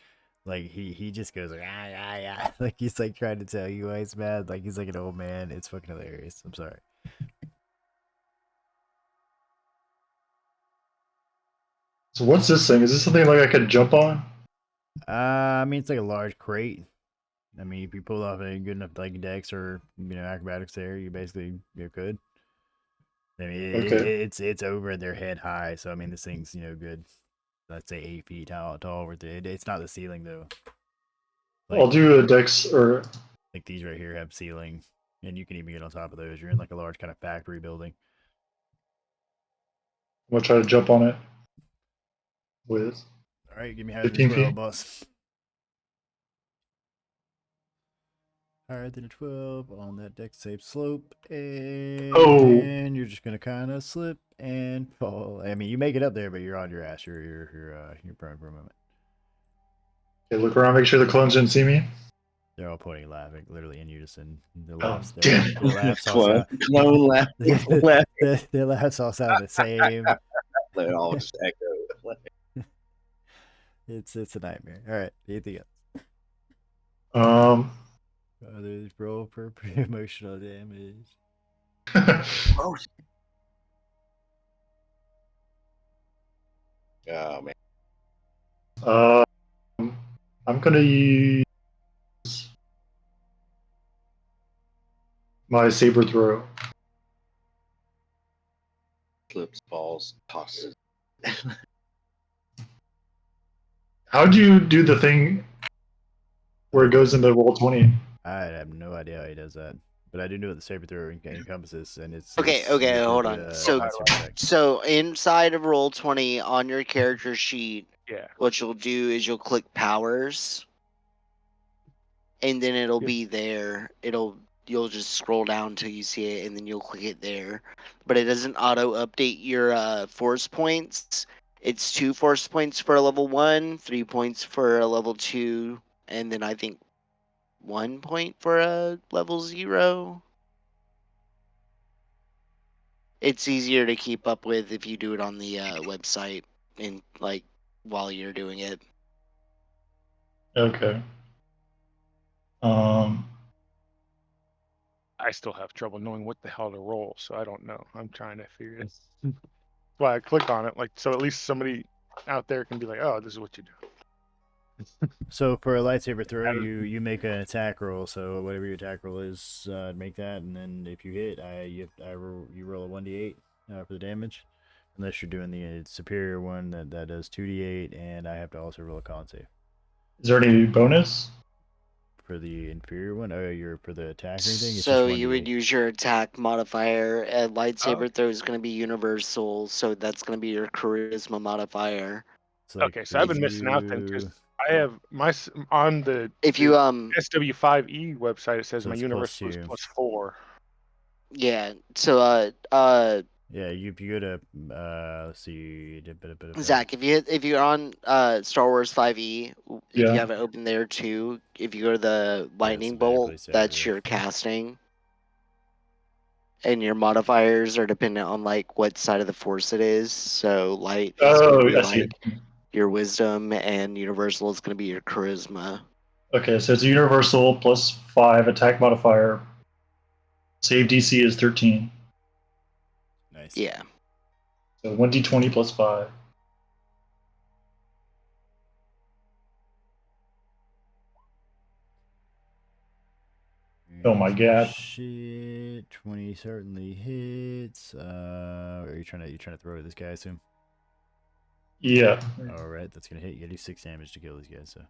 Like he just goes like ah, like he's like trying to tell you why he's mad, like he's like an old man. It's fucking hilarious. I'm sorry. So what's this thing? Is this something like I could jump on? I mean it's like a large crate. I mean if you pull off a good enough like dex or acrobatics there, you could. I mean, it's over their head high, so I mean, this thing's good. Let's say 8 feet tall. It's not the ceiling though. Like, I'll do a dex or like these right here have ceiling, and you can even get on top of those. You're in like a large kind of factory building. I'm gonna try to jump on it with. All right, give me 12, boss. All right, then a 12 on that dex save slope, and you're just gonna kind of slip and fall. I mean, you make it up there, but you're on your ass. You're prone for a moment. Okay, look around, make sure the clones didn't see me. They're all pointing, laughing, literally in unison. Their laughs Clone laugh. Their laughs all sound the same. They all just echo. It's a nightmare. All right, anything else? Others roll for emotional damage. Oh man. I'm gonna use my saber throw. Slips, falls, tosses. How'd you do the thing where it goes into roll 20? I have no idea how he does that, but I do know what the saber throw encompasses, and it's Okay, hold on. So inside of Roll20 on your character sheet, what you'll do is you'll click powers, and then it'll be there. You'll just scroll down till you see it, and then you'll click it there. But it doesn't auto update your force points. It's 2 force points for a level 1, 3 points for a level 2, and then I think 1 point for a level 0. It's easier to keep up with if you do it on the website and like while you're doing it. Okay. I still have trouble knowing what the hell to roll, so I don't know. I'm trying to figure it. That's why I clicked on it, like so at least somebody out there can be like, "Oh, this is what you do." So for a lightsaber throw, you make an attack roll. So whatever your attack roll is, make that, and then if you hit, you roll a 1d8 for the damage, unless you're doing the superior one that does 2d8, and I have to also roll a con save. Is there any bonus for the inferior one? For the attack or anything? It's so just you would use your attack modifier. A lightsaber throw is going to be universal, so that's going to be your charisma modifier. So okay, so I've been missing out then because I have my on the SW5e website. It says my universal is +4. Yeah. So yeah, you go to let's see, Zach, if you're on Star Wars 5e, if you have it open there too, if you go to the lightning bolt, that's your casting, and your modifiers are dependent on like what side of the force it is. So light is going to be like your wisdom, and universal is going to be your charisma. Okay, so it's a universal +5 attack modifier. Save DC is 13. Nice. Yeah. So 1d20 +5. Oh my god. Shit. 20 certainly hits. Are you trying to throw at this guy, I assume? Yeah. Alright, that's gonna hit. You gotta do 6 damage to kill these guys, so.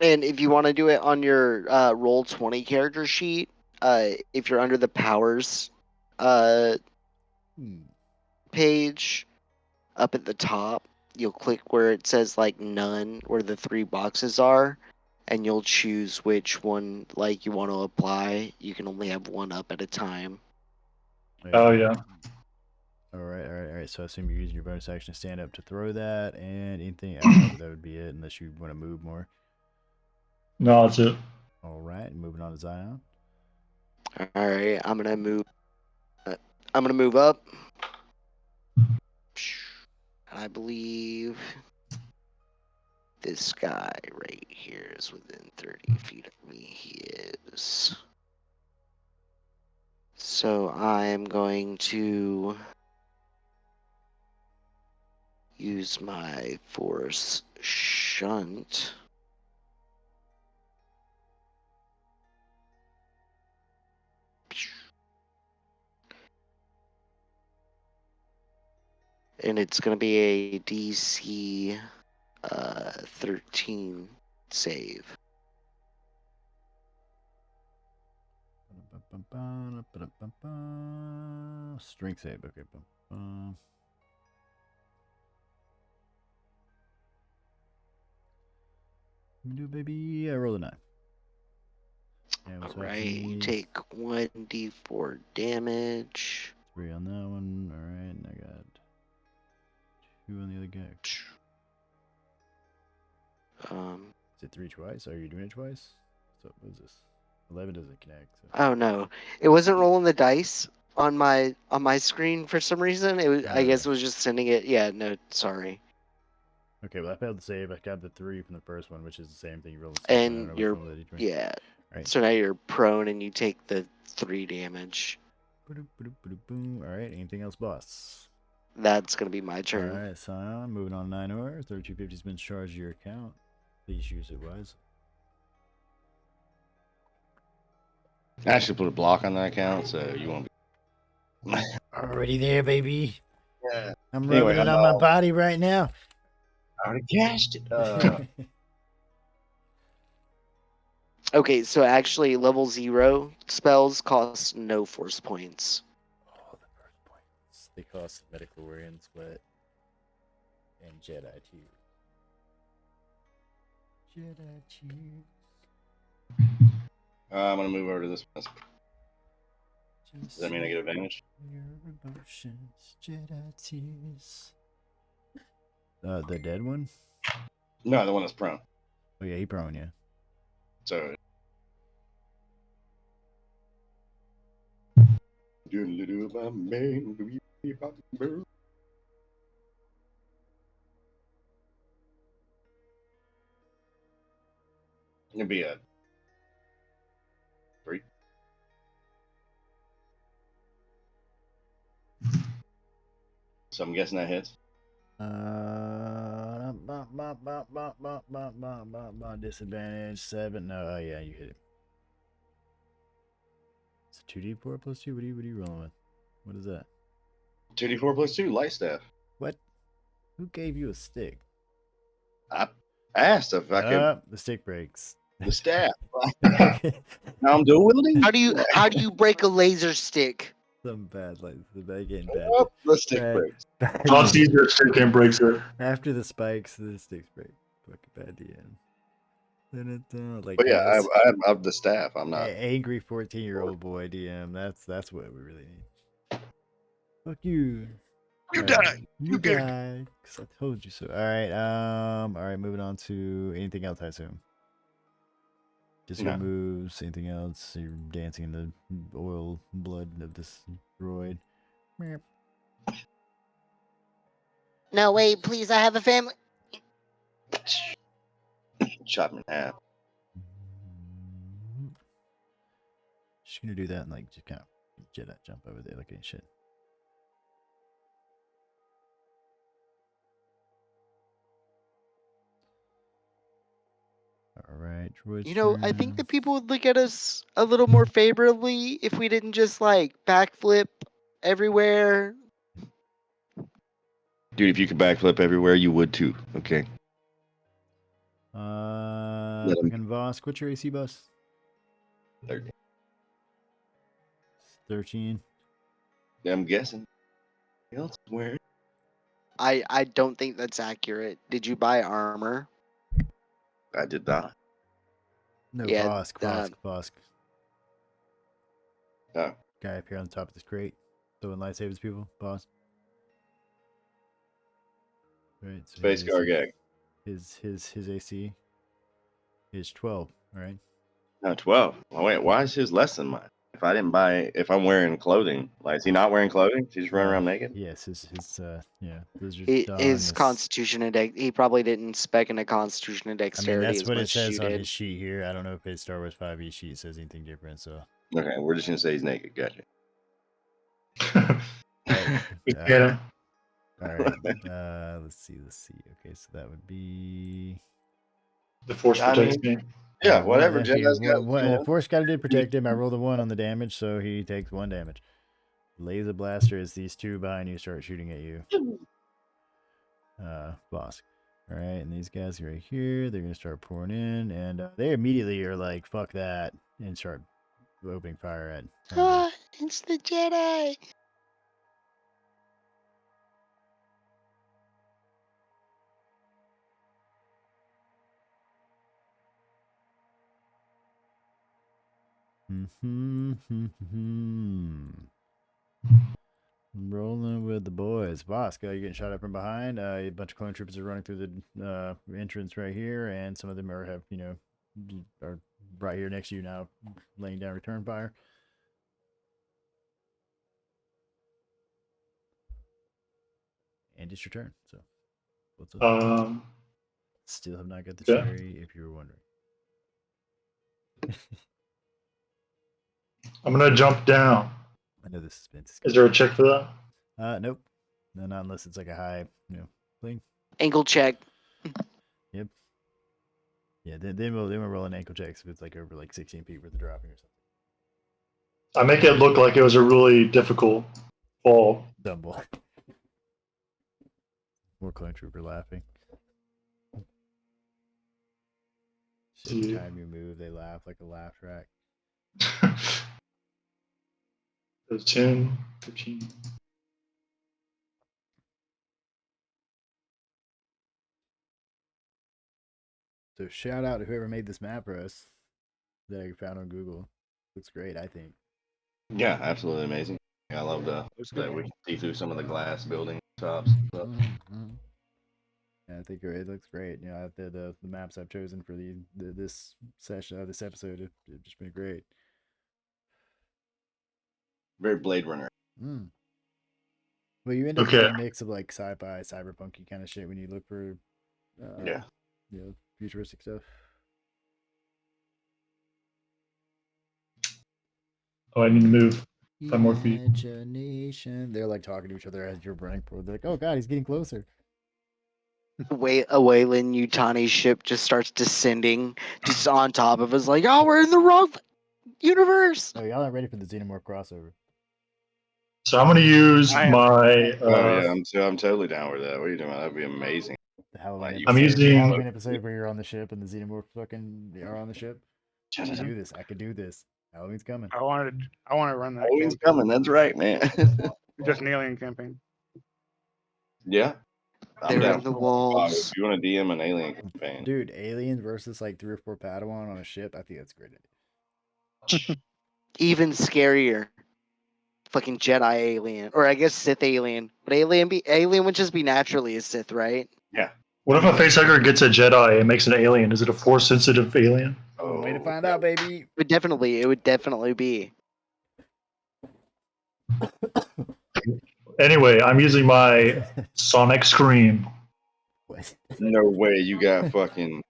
And if you want to do it on your Roll20 character sheet, if you're under the powers page up at the top, you'll click where it says like none, where the 3 boxes are, and you'll choose which one like you want to apply. You can only have one up at a time. Oh yeah. Alright. So I assume you're using your bonus action to stand up to throw that, and anything else, that would be it, unless you want to move more. No, that's it. Alright, moving on to Zion. Alright, I'm gonna move up. And I believe this guy right here is within 30 feet of me. He is. So I am going to use my force shunt. And it's going to be a DC 13 save. Strength save, okay. Let me do, baby. I roll a 9. Alright, you take 1d4 damage. 3 on that one. Alright, and I got 2 on the other guy. Is it 3 twice? Are you doing it twice? So what is this? 11 doesn't connect. So. Oh no, it wasn't rolling the dice on my screen for some reason. It was, I guess it was just sending it. Yeah, no, sorry. Okay, well I failed to save. I got the 3 from the first one, which is the same thing. You roll the 6. And you're Right. So now you're prone and you take the 3 damage. All right. Anything else, boss? That's gonna be my turn. All right, Scion. Moving on 9 hours. 3250 has been charged to your account. Please use it wisely. I actually put a block on that account, so you won't be. Already there, baby. Yeah. I'm rubbing it on my body right now. I already cashed it. Okay, so actually level 0 spells cost no force points. Oh, the force points. They cost Metachlorian Sweat and Jedi Tears. Jedi Tears. I'm going to move over to this one. Does that mean I get advantage? Your emotions, Jedi Tears. The dead one? No, the one that's prone. Oh, yeah, he prone, yeah. So. It'll be a 3. So I'm guessing that hits. Disadvantage 7. No, yeah, you hit it. It's a 2d4 plus 2. What are you rolling with? What is that? 2d4 plus 2, light staff. What? Who gave you a stick? I asked if I could. The stick breaks. The staff. Now I'm dual wielding. How do you break a laser stick? Some bad, like the getting bad. Oh, the stick breaks. Toss your stick and breaks it. After the spikes, the sticks break. Fucking bad DM. Like, but yeah, I'm the staff. I'm not angry 14-year-old boy DM. That's what we really need. Fuck you. You die. You die. Cause I told you so. All right. Moving on to anything else, I assume. Just your moves. Anything else? You're dancing in the oil blood of this droid. No, wait, please. I have a family. Chop him in half. Just gonna do that and like just kind of Jedi jump over there like ain't shit. All right, droids. You know, I think that people would look at us a little more favorably if we didn't just like backflip everywhere. Dude, if you could backflip everywhere, you would too. Okay. Fucking Vosk. What's your AC, boss? 13. 13. Yeah, I'm guessing. Elsewhere. I don't think that's accurate. Did you buy armor? I did not. No, Yeah, Vosk. Oh. Guy up here on the top of this crate. Throwing lightsabers, people. Boss. Right. So Space Car Gag. His AC is 12. All right. No, 12. Oh, wait, why is his less than mine? If I'm wearing clothing, like, is he not wearing clothing? He's just running around naked? Yes, his his constitution and he probably didn't spec in a constitution and dexterity. I mean, that's what it says on his sheet here. I don't know if his SW5e sheet says anything different, so. Okay, we're just gonna say he's naked. Gotcha. All right. Let's see. Okay, so that would be the force protects me. Yeah, whatever. The force guy did protect him. I rolled a 1 on the damage, so he takes 1 damage. Laser blaster as these 2 behind you start shooting at you. Boss. All right, and these guys right here, they're gonna start pouring in, and they immediately are like, "Fuck that," and start opening fire at. It's the Jedi. Rolling with the boys. Vosk, you're getting shot up from behind. A bunch of clone troopers are running through the entrance right here, and some of them are right here next to you now, laying down return fire. And it's your turn, so What's up? Still have not got the cherry, if you were wondering. I'm gonna jump down. I know this suspense. Is there a check for that? Nope. No, not unless it's like a high, thing. Ankle check. Yep. Yeah, then we'll roll an ankle checks if it's like over like 16 feet worth of dropping or something. I make it look like it was a really difficult fall. Dumb boy. More clone trooper laughing. Every time you move, they laugh like a laugh track. 10, 15. So shout out to whoever made this map for us that I found on Google. Looks great, I think. Yeah, absolutely amazing. I love that we can see through some of the glass building tops. Yeah, I think it looks great. The maps I've chosen for this session, this episode, have just been great. Very Blade Runner. Well, you end up with a mix of like sci-fi, cyberpunky kind of shit when you look for, futuristic stuff. Oh, I need to move 5 more feet. Imagination. They're like talking to each other as you're running forward. They're like, "Oh God, he's getting closer." A Wayland Yutani ship just starts descending, just on top of us, like, "Oh, we're in the wrong universe." Oh, y'all aren't ready for the Xenomorph crossover. So I'm gonna use my. I'm totally down with that. What are you doing? That'd be amazing. The Halloween I'm using the Halloween episode where you're on the ship and the Xenomorph fucking are on the ship. I can do this. I could do this. Halloween's coming. I want to run that. Halloween's coming. That's right, man. Just an alien campaign. Yeah. They're in the walls. If you want to DM an alien campaign, dude, aliens versus like 3 or 4 Padawan on a ship. I think that's a great idea. Even scarier. Fucking Jedi alien, or I guess Sith alien. But alien would just be naturally a Sith, right? Yeah. What if a facehugger gets a Jedi and makes an alien? Is it a force sensitive alien? Oh, way to find out, baby. It would definitely be. Anyway, I'm using my Sonic Scream. What? No way, you got fucking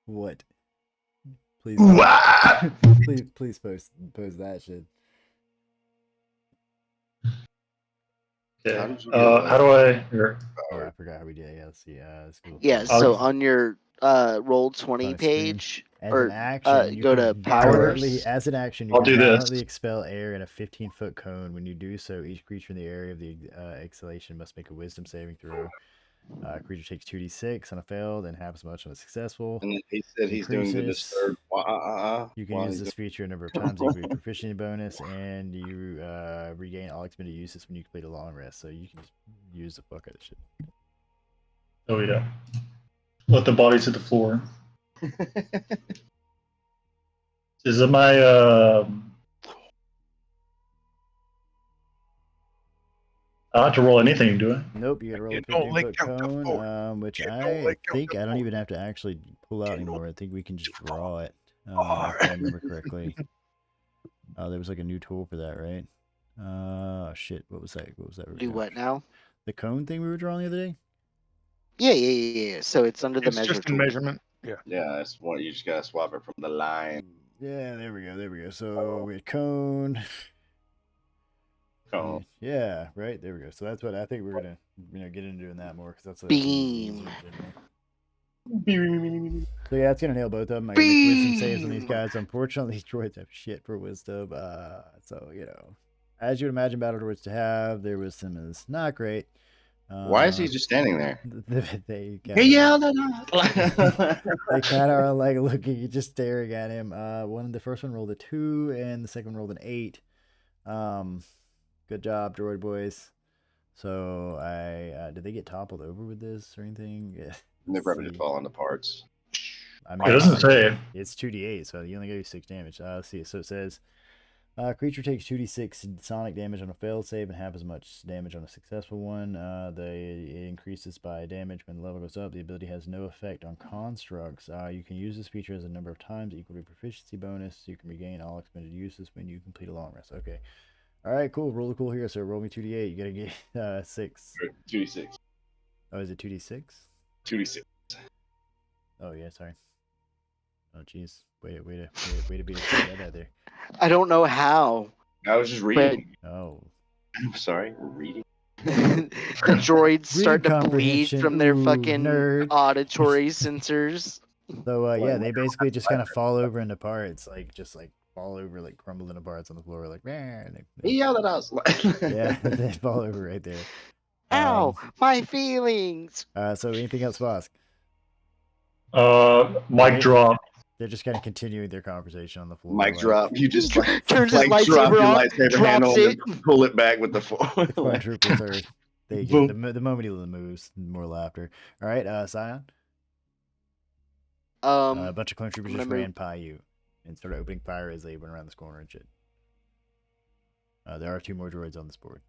what? Please, please post that shit. Yeah. How do I? Here. Oh, I forgot how we did it. Yeah, let's see. That's cool. Yeah. So on your Roll20 page, or action, go to powers. As an action, you can violently expel air in a 15-foot cone. When you do so, each creature in the area of the exhalation must make a Wisdom saving throw. Creature takes 2d6 on a failed and half as much on a successful. And he said he's doing the disturbed. You can use this feature a number of times. You get a proficiency bonus, and you regain all expended uses when you complete a long rest. So you can just use the fuck out of shit. Oh yeah. Let the bodies hit the floor. Is it my I don't have to roll anything, do I? Nope, you gotta roll a 15-foot cone, which I think I don't even have to actually pull out anymore. I think we can just draw it, if I remember correctly. There was like a new tool for that, right? Shit, what was that? Do what now? The cone thing we were drawing the other day? Yeah. So it's under the measure just tool. measurement. Yeah. Yeah, it's one. You just gotta swap it from the line. Yeah, there we go. So we had cone. Cone. Yeah, right. There we go. So that's what I think we're gonna, get into doing that more because that's beam. So yeah, it's gonna nail both of them. I gotta make wisdom saves on these guys. Unfortunately, these droids have shit for wisdom. So as you would imagine battle droids to have, their wisdom is not great. Why is he just standing there? They yelled they kind of are like looking, just staring at him. The first one rolled a 2, and the second one rolled an 8. Good job, droid boys. So did they get toppled over with this or anything? Yeah. They're probably just falling to parts. I mean, it doesn't say. It's 2d8, so you only get 6 damage. Let's see. So it says, creature takes 2d6 sonic damage on a failed save and half as much damage on a successful one. It increases by damage when the level goes up. The ability has no effect on constructs. You can use this feature as a number of times equal to proficiency bonus. You can regain all expended uses when you complete a long rest. Okay. All right, cool. Roll the cool here. So roll me 2d8. You gotta get 6. 2d6. Oh, is it 2d6? 2d6. Oh yeah, sorry. Oh jeez, way to be a Jedi there. I don't know how. I was just reading. Oh. I'm sorry, reading. The droids start to bleed from their fucking nerd. auditory sensors. So yeah, they basically just kind of fall over into parts, like just like fall over, like crumble into parts on the floor, like He yelled at us. yeah, they fall over right there. Ow, my feelings. So anything else, Vosk? Mic drop. They're just kind of continuing their conversation on the floor. Mic drop. You just like turns his lightsaber off, lightsaber handle, and pull it back with the four. Clone troopers are. They get the moment he moves, more laughter. All right, Scion. A bunch of clone troopers just ran by you and started opening fire as they went around this corner and shit. There are 2 more droids on this board.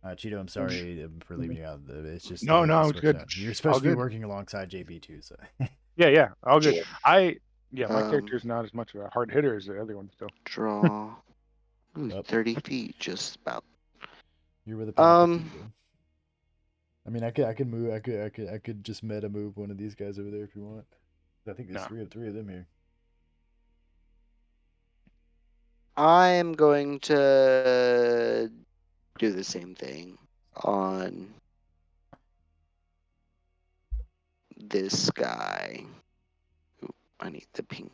Cheeto, I'm sorry for leaving you out. It's just no, it's good. You're supposed to be working alongside JB too, so. yeah, all good. My character's not as much of a hard hitter as the other one still. Draw. Ooh, 30 feet, just about. You're with a I mean, I could move. I could just meta move one of these guys over there if you want. I think there's three of them here. I'm going to do the same thing on this guy. Ooh, I need the ping.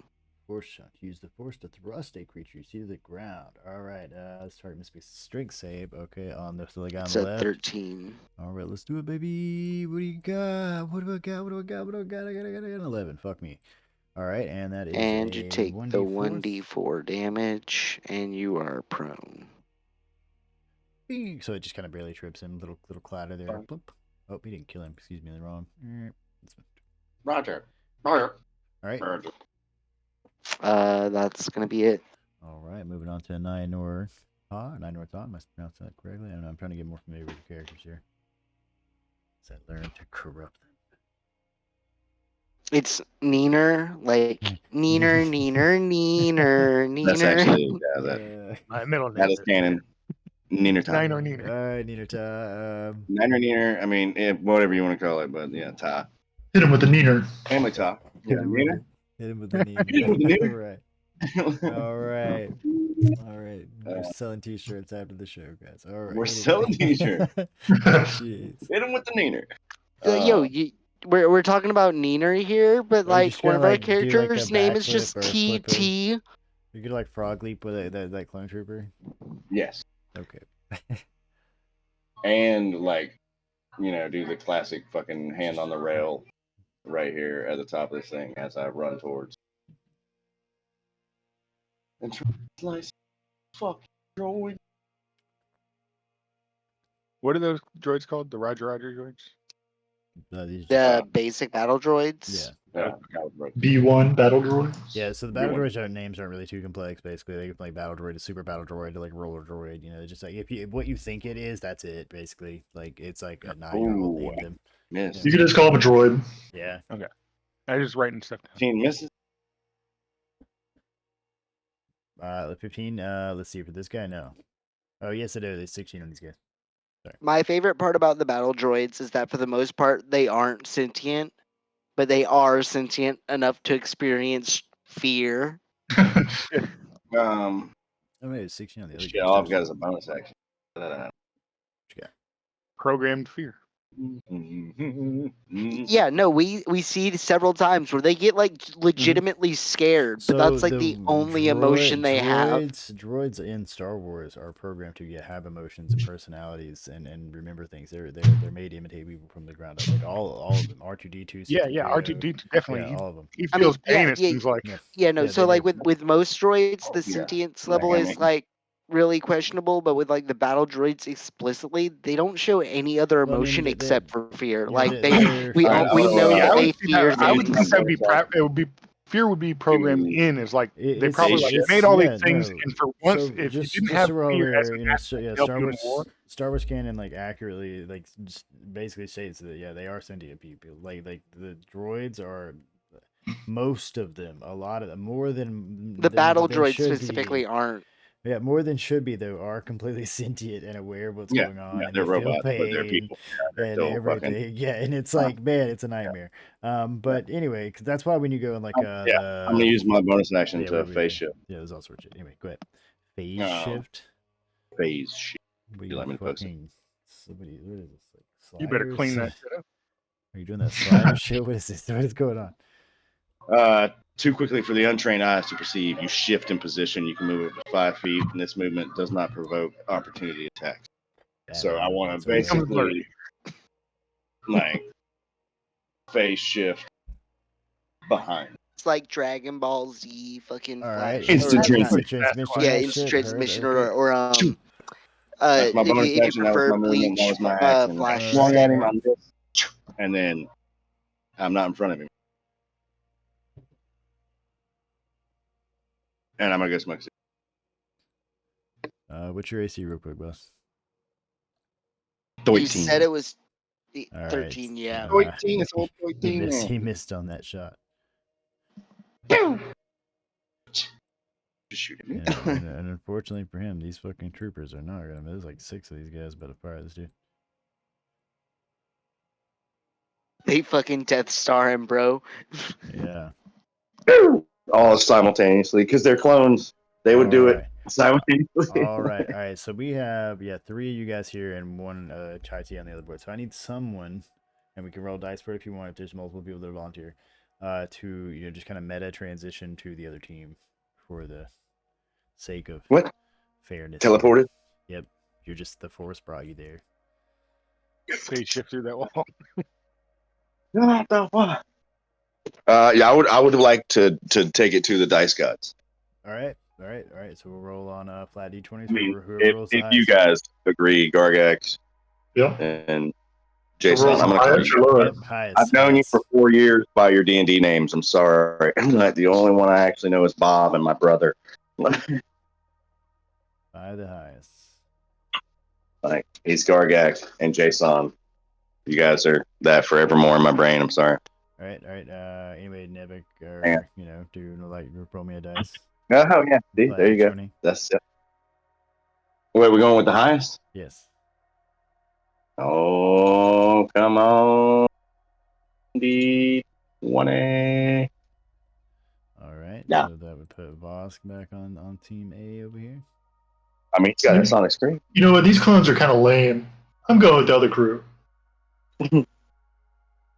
Force shot. Use the force to thrust a creature to the ground. All right. Let's start. Must be strength save. Okay. On the guy on the left. 13. All right. Let's do it, baby. What do you got? What do I got? I got an 11. Fuck me. All right. And that is. And you take the 1d4 damage, and you are prone. So it just kind of barely trips him. Little clatter there. Bloop. Oh, he didn't kill him. Excuse me. They're wrong. Roger. All right. That's gonna be it. All right, moving on to Nynor Ta. Nynor Ta, must pronounce that correctly. I don't know, I'm trying to get more familiar with the characters here. As I learn to corrupt them. It's Neener, like Neener. That's actually my middle name. That is canon. Neener Ta. Niner. All right, Neener Ta. Niner. I mean, whatever you want to call it, but yeah, Ta. Hit him with the Neener. Family Ta. Yeah, Neener. Hit him with the Neener. All right. We're selling T-shirts after the show, guys. All right. We're selling T-shirts. Jeez. Hit him with the Neener. We're talking about Neener here, but like one of our characters' name is just TT. You could like frog leap with that clone trooper. Yes. Okay. And like, do the classic fucking hand on the rail right here at the top of this thing as I run towards. And slice, fuck droid. What are those droids called? The Roger droids? The basic battle droids. Yeah. B1 battle droids. Yeah, so the battle droids names aren't really too complex. Basically, they can play battle droid, a super battle droid, like roller droid. Just like what you think it is, that's it. Basically, like it's like a 9-year-old named him. Miss. You can just call him a droid. Yeah. Okay. I just writing stuff down. 15 misses. 15. Let's see for this guy. No. Oh yes, it is. It's 16 on these guys. Sorry. My favorite part about the battle droids is that for the most part they aren't sentient, but they are sentient enough to experience fear. Oh, maybe it's 16 on the other guys. All I've got is a bonus action. Programmed fear. Yeah, no, we see several times where they get like legitimately scared, but that's like the only emotion they have. Droids in Star Wars are programmed to have emotions and personalities and remember things. They're made to imitate people from the ground up. Like all of them. R2D2. Yeah, R2D2 definitely. Yeah, all of them. He feels pain. It seems like. So like with most droids, the sentience level is like really questionable, but with like the battle droids explicitly, they don't show any other emotion except for fear. Like we know that they fear things. I would think that fear would be programmed in as like they probably made all these things, and for once, if you didn't have fear as an aspect to help you in war. Star Wars canon like accurately like just basically states that they are sentient people. Like the droids are. Most of them, a lot of them, more than the battle droids specifically aren't. Yeah, more than should be though are completely sentient and aware of what's going on, and they're they feel robots, but they're pain people. They're and still everything. fucking. Yeah, and it's like, man, it's a nightmare. But anyway, 'cause that's why when you go in like I'm gonna use my bonus action to phase shift. Yeah, there's all sorts of shit. Anyway, go ahead. Phase shift. Phase shift. What You are let me post it. fucking? Somebody, what is this? Like sliders? You better clean that shit up. Are you doing that slider shit? What is this? What is going on? Too quickly for the untrained eyes to perceive. You shift in position. You can move up to 5 feet, and this movement does not provoke opportunity attacks. So I want to basically like phase shift behind. It's like Dragon Ball Z fucking Flash. Instant transmission. Yeah, instant transmission or That's my bonus if you action. That was prefer my movement. That was my action. Flash. Swung at him, and then I'm not in front of him. And I'm gonna go smoke. What's your AC real quick, boss? 13. You said it was 13, right. yeah. 13, it's all 13. He missed on that shot. Just shooting me. Yeah, and unfortunately for him, these fucking troopers are not gonna miss. There's like 6 of these guys about to fire this dude. They fucking Death Star him, bro. Yeah. All simultaneously, because they're clones. They would do it simultaneously. All right. So we have 3 of you guys here and 1 Chai Tea on the other board. So I need someone, and we can roll dice for it if you want. If there's multiple people that volunteer, to just kind of meta transition to the other team for the sake of fairness. Teleported. Yep, you're just the force brought you there. Phase shift through that wall. What the fuck? I would like to take it to the dice gods. All right. So we'll roll on flat D20s. I mean, whoever rolls the if highest. you guys agree, Gargax. Yep. And Jason, I'm gonna highest call or Yep, highest. I've known you for 4 years by your D&D names. I'm sorry. The only one I actually know is Bob and my brother. By the highest. Like he's Gargax and Jason. You guys are that forevermore in my brain. I'm sorry. All right. Anyway, Nevik, or roll me a dice. Oh yeah, see, there you go. 20. That's it. Wait, we're going with the highest? Yes. Oh, come on. D20. All right. Yeah. So that would put Vosk back on team A over here. I mean, he's got a sonic screen. You know what? These clones are kind of lame. I'm going with the other crew.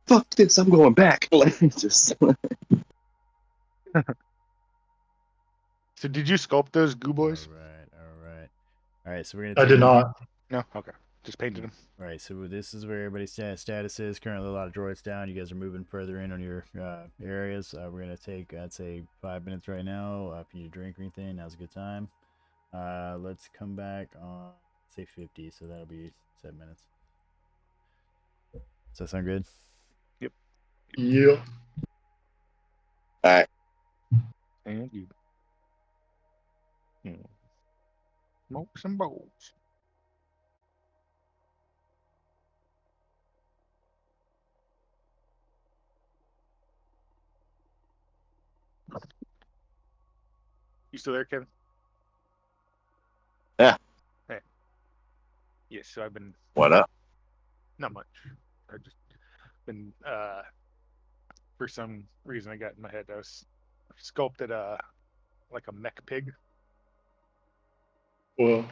Fuck this! I'm going back. Just. So did you sculpt those goo boys? All right. So we're gonna. I did not. No. Okay. Just painted them. All right. So this is where everybody's status is. Currently, a lot of droids down. You guys are moving further in on your areas. We're gonna take, I'd say, 5 minutes right now. If you need a drink or anything, now's a good time. Let's come back on say 50. So that'll be 7 minutes. Does that sound good? Yep. Yeah. All right. And you. Smoke some bowls. You still there, Kevin? Yeah. Hey. Yes, so I've been. What up? Not much. I've just been. For some reason, I got in my head. I was sculpted like a mech pig. Well,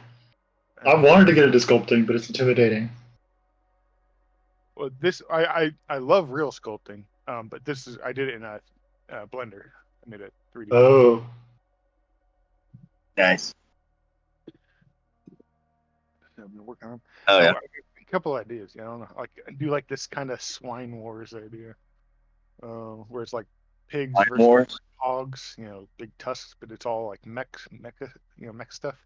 I wanted to get into sculpting, but it's intimidating. Well, this I love real sculpting. But this is I did it in a Blender. I made a 3D. Oh. Nice. I've been working on. Oh yeah. A couple ideas. I don't know. Like I do like this kind of swine wars idea, where it's like pigs Swine versus wars? hogs. Big tusks, but it's all like mecha, mech stuff.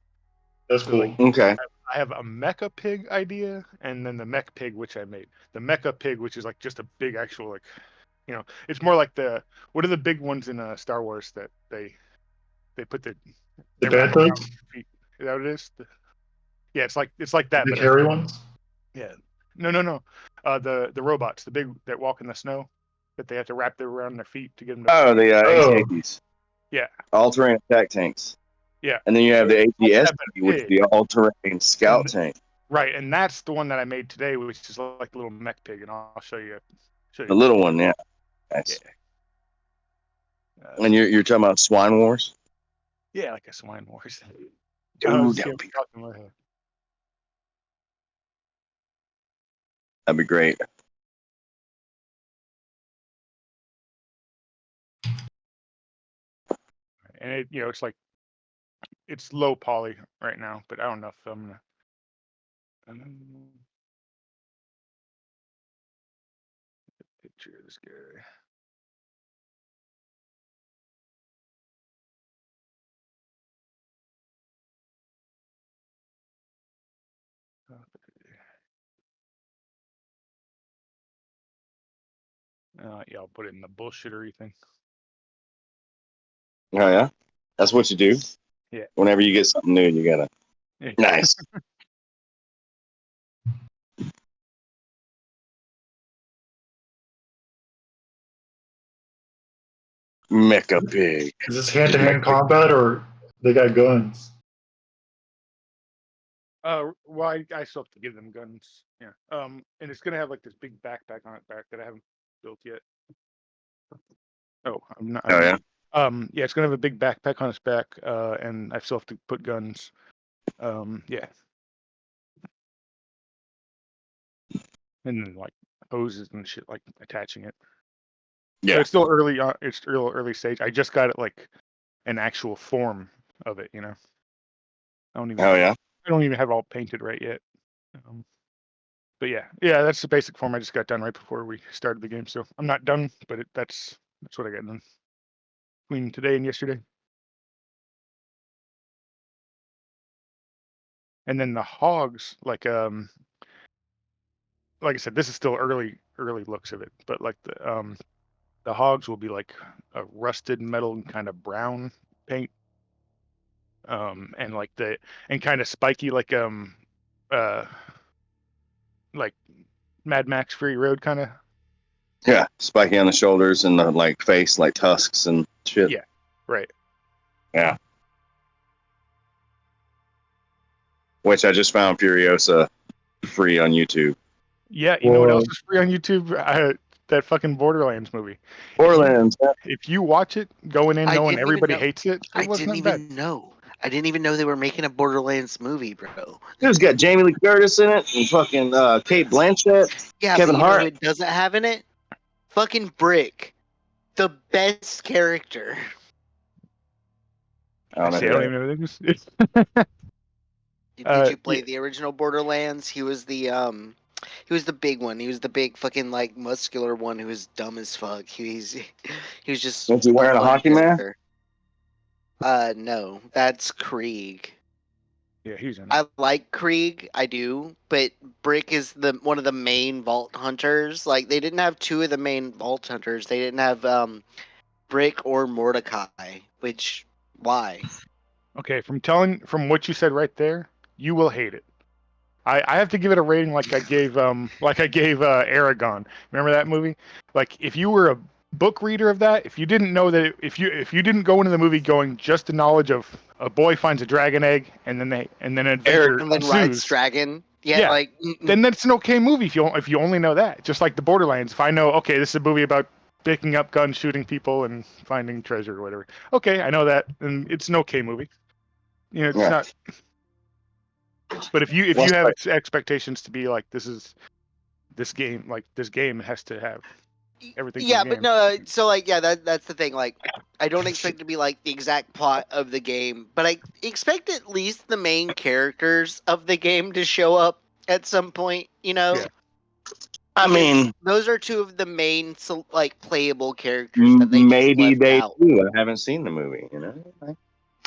That's cool. Like, Okay. I have a mecha pig idea, and then the mech pig which I made. The mecha pig, which is like just a big actual it's more like what are the big ones in Star Wars that they put the bad things? Is that what it is? Yeah, it's like that. The but hairy ones? Yeah. No. The robots, the big that walk in the snow, that they have to wrap around their feet to get them to. Oh, the AT-ATs. Yeah. All-terrain attack tanks. Yeah. And then you have the ATST, which is the all-terrain scout tank. Right, and that's the one that I made today, which is like a little mech pig, and I'll show you. The little one, yeah. Nice. Yeah. And you're talking about Swine Wars? Yeah, like a Swine Wars. Dude, that'd be great. And it, it's like it's low poly right now, but I don't know if I'm gonna. Picture of this guy. Yeah, I'll put it in the bullshittery thing. Oh yeah, that's what you do. Yeah. Whenever you get something new, you gotta. Yeah. Nice. Mecha pig. Is this hand-to-hand combat or they got guns? Well, I still have to give them guns. Yeah. And it's gonna have like this big backpack on it back that I haven't built yet. Oh, I'm not. Oh yeah. Yeah, it's gonna have a big backpack on its back, and I still have to put guns. Yeah. And then like hoses and shit, like attaching it. Yeah. So it's still early. It's real early stage. I just got it like an actual form of it. I don't even. Oh yeah. I don't even have it all painted right yet. But yeah, that's the basic form I just got done right before we started the game. So I'm not done, but that's what I got done between today and yesterday. And then the hogs, like I said, this is still early looks of it, but like the hogs will be like a rusted metal kind of brown paint, and like and kind of spiky like Mad Max Fury Road kind of. Yeah, spiky on the shoulders and the like face, like tusks and shit. Yeah, right. Yeah. Which I just found Furiosa free on YouTube. Yeah, you know what else is free on YouTube? That fucking Borderlands movie. Borderlands. If you watch it, going in knowing everybody hates it, I didn't even know. I didn't even know they were making a Borderlands movie, bro. It's got Jamie Lee Curtis in it and fucking Kate Blanchett. Yeah, Kevin but you Hart. know who it doesn't have in it? Fucking Brick, the best character. I don't even know this. Did you play the original Borderlands? He was the big one. He was the big fucking like muscular one who was dumb as fuck. He was just. Was he wearing a hockey mask? No, that's Krieg. Yeah, he's in it. I like Krieg, I do, but Brick is one of the main vault hunters. Like they didn't have two of the main vault hunters. They didn't have Brick or Mordecai. Which why? Okay, from what you said right there, you will hate it. I have to give it a rating like I gave Aragon. Remember that movie? Like if you were a book reader of that, if you didn't know that if you didn't go into the movie going just the knowledge of a boy finds a dragon egg and then adventure and then rides dragon. Yeah, like then that's an okay movie if you only know that. Just like the Borderlands. If I know, okay, this is a movie about picking up guns, shooting people, and finding treasure or whatever. Okay, I know that, and it's an okay movie. It's not. But if you have expectations to be like this game has to have everything. Yeah, but no. So like, yeah, that's the thing. Like, I don't expect it to be like the exact plot of the game, but I expect at least the main characters of the game to show up at some point. Yeah. I mean, those are two of the main like playable characters that they maybe just left out. do. I haven't seen the movie.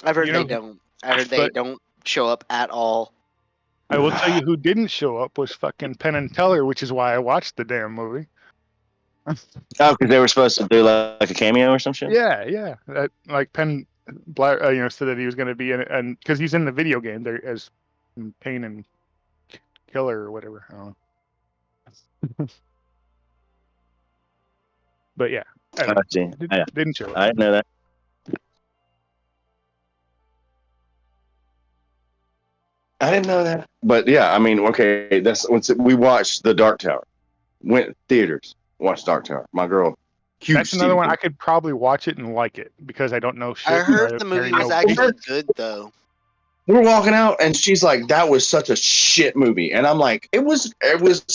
I've heard they don't. I heard they don't show up at all. I will tell you who didn't show up was fucking Penn and Teller, which is why I watched the damn movie. Oh, because they were supposed to do like a cameo or some shit. Yeah. Like Penn, said that he was going to be in it, and because he's in the video game there as Pain and Killer or whatever. I don't know. But yeah, Didn't show up. I didn't know that. I didn't know that. But yeah, I mean, okay, that's we watched The Dark Tower. Went theaters, watched Dark Tower. My girl, huge. That's another one I could probably watch it and like it because I don't know shit. I heard the movie was actually good though. We're walking out, and she's like, "That was such a shit movie," and I'm like, "It was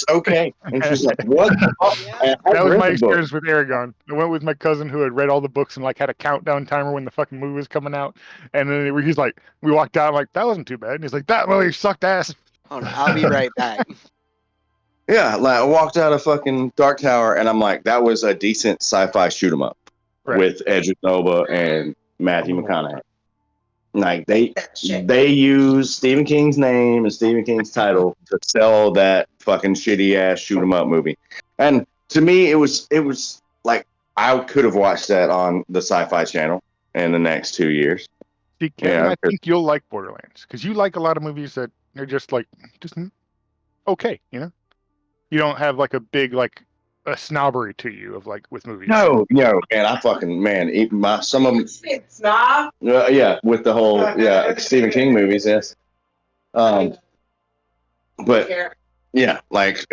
okay." And she's like, "What?" That was my experience with Aragon. I went with my cousin who had read all the books and like had a countdown timer when the fucking movie was coming out, and then he's like, we walked out, I'm like, that wasn't too bad, and he's like, that movie sucked ass. Hold on, I'll be right back. Yeah, like I walked out of fucking Dark Tower, and I'm like, that was a decent sci-fi shoot 'em up with Idris Elba and Matthew McConaughey. Like they use Stephen King's name and Stephen King's title to sell that fucking shitty ass shoot 'em up movie. And to me, it was like I could have watched that on the Sci-Fi Channel in the next 2 years. See, Kevin, I think you'll like Borderlands because you like a lot of movies that are just okay, you know. You don't have like a big a snobbery to you of like with movies. No, man, I fucking some of them snob. Yeah, with the whole Stephen King movies, yes. But yeah, like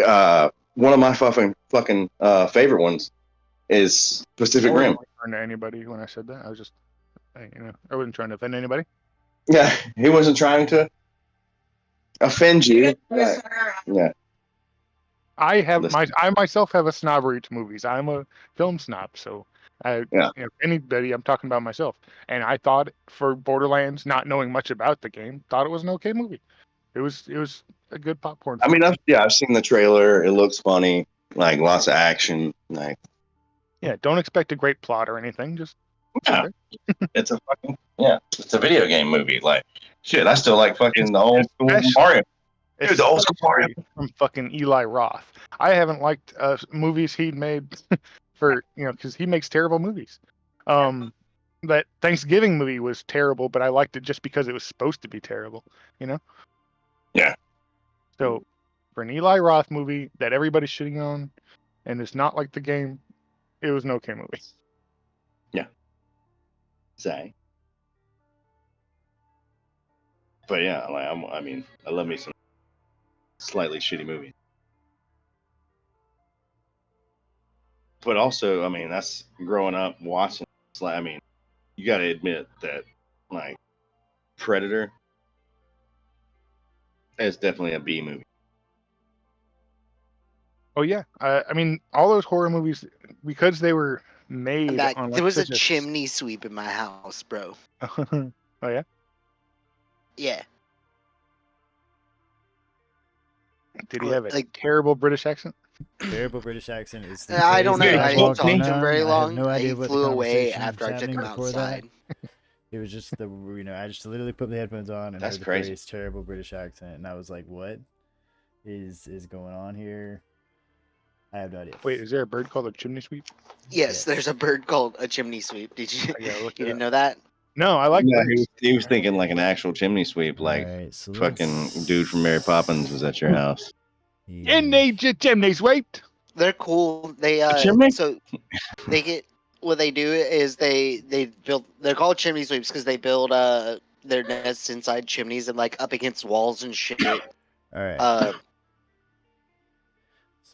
one of my fucking favorite ones is Pacific Rim. I wasn't to anybody when I said that. I was just, I wasn't trying to offend anybody. Yeah, he wasn't trying to offend you. Yeah. I myself have a snobbery to movies. I'm a film snob, so anybody, I'm talking about myself. And I thought for Borderlands, not knowing much about the game, thought it was an okay movie. It was a good popcorn film. I mean, I've seen the trailer. It looks funny, like lots of action. Like, yeah, don't expect a great plot or anything. Just it's a fucking it's a video game movie. Like, shit, I still like fucking the old school Mario. Dude, the old school Mario from fucking Eli Roth. I haven't liked movies he made for because he makes terrible movies. That Thanksgiving movie was terrible, but I liked it just because it was supposed to be terrible. Yeah. So, for an Eli Roth movie that everybody's shitting on, and it's not like the game, it was an okay movie. Yeah. Say. But yeah, like I love me some slightly shitty movies. But also, I mean, that's growing up watching. I mean, you got to admit that, like, Predator is definitely a B movie. Oh yeah, I mean, all those horror movies, because they were made on there was a chimney sweep in my house, bro. Oh yeah. Yeah. Did he have a terrible British accent? Terrible British accent is. I don't know. I didn't talk to him very long. No idea he flew away after I took him outside. It was just I just literally put the headphones on and that's heard crazy. The phrase terrible British accent, and I was like, "What is going on here?" I have no idea. Wait, is there a bird called a chimney sweep? Yes, there's a bird called a chimney sweep. Did you? You didn't know that? No, I like. Yeah, he was thinking like an actual chimney sweep, like fucking dude from Mary Poppins was at your house. Chimney sweep. They're cool. They so they get what they do is they build. They're called chimney sweeps because they build their nests inside chimneys and like up against walls and shit. All right.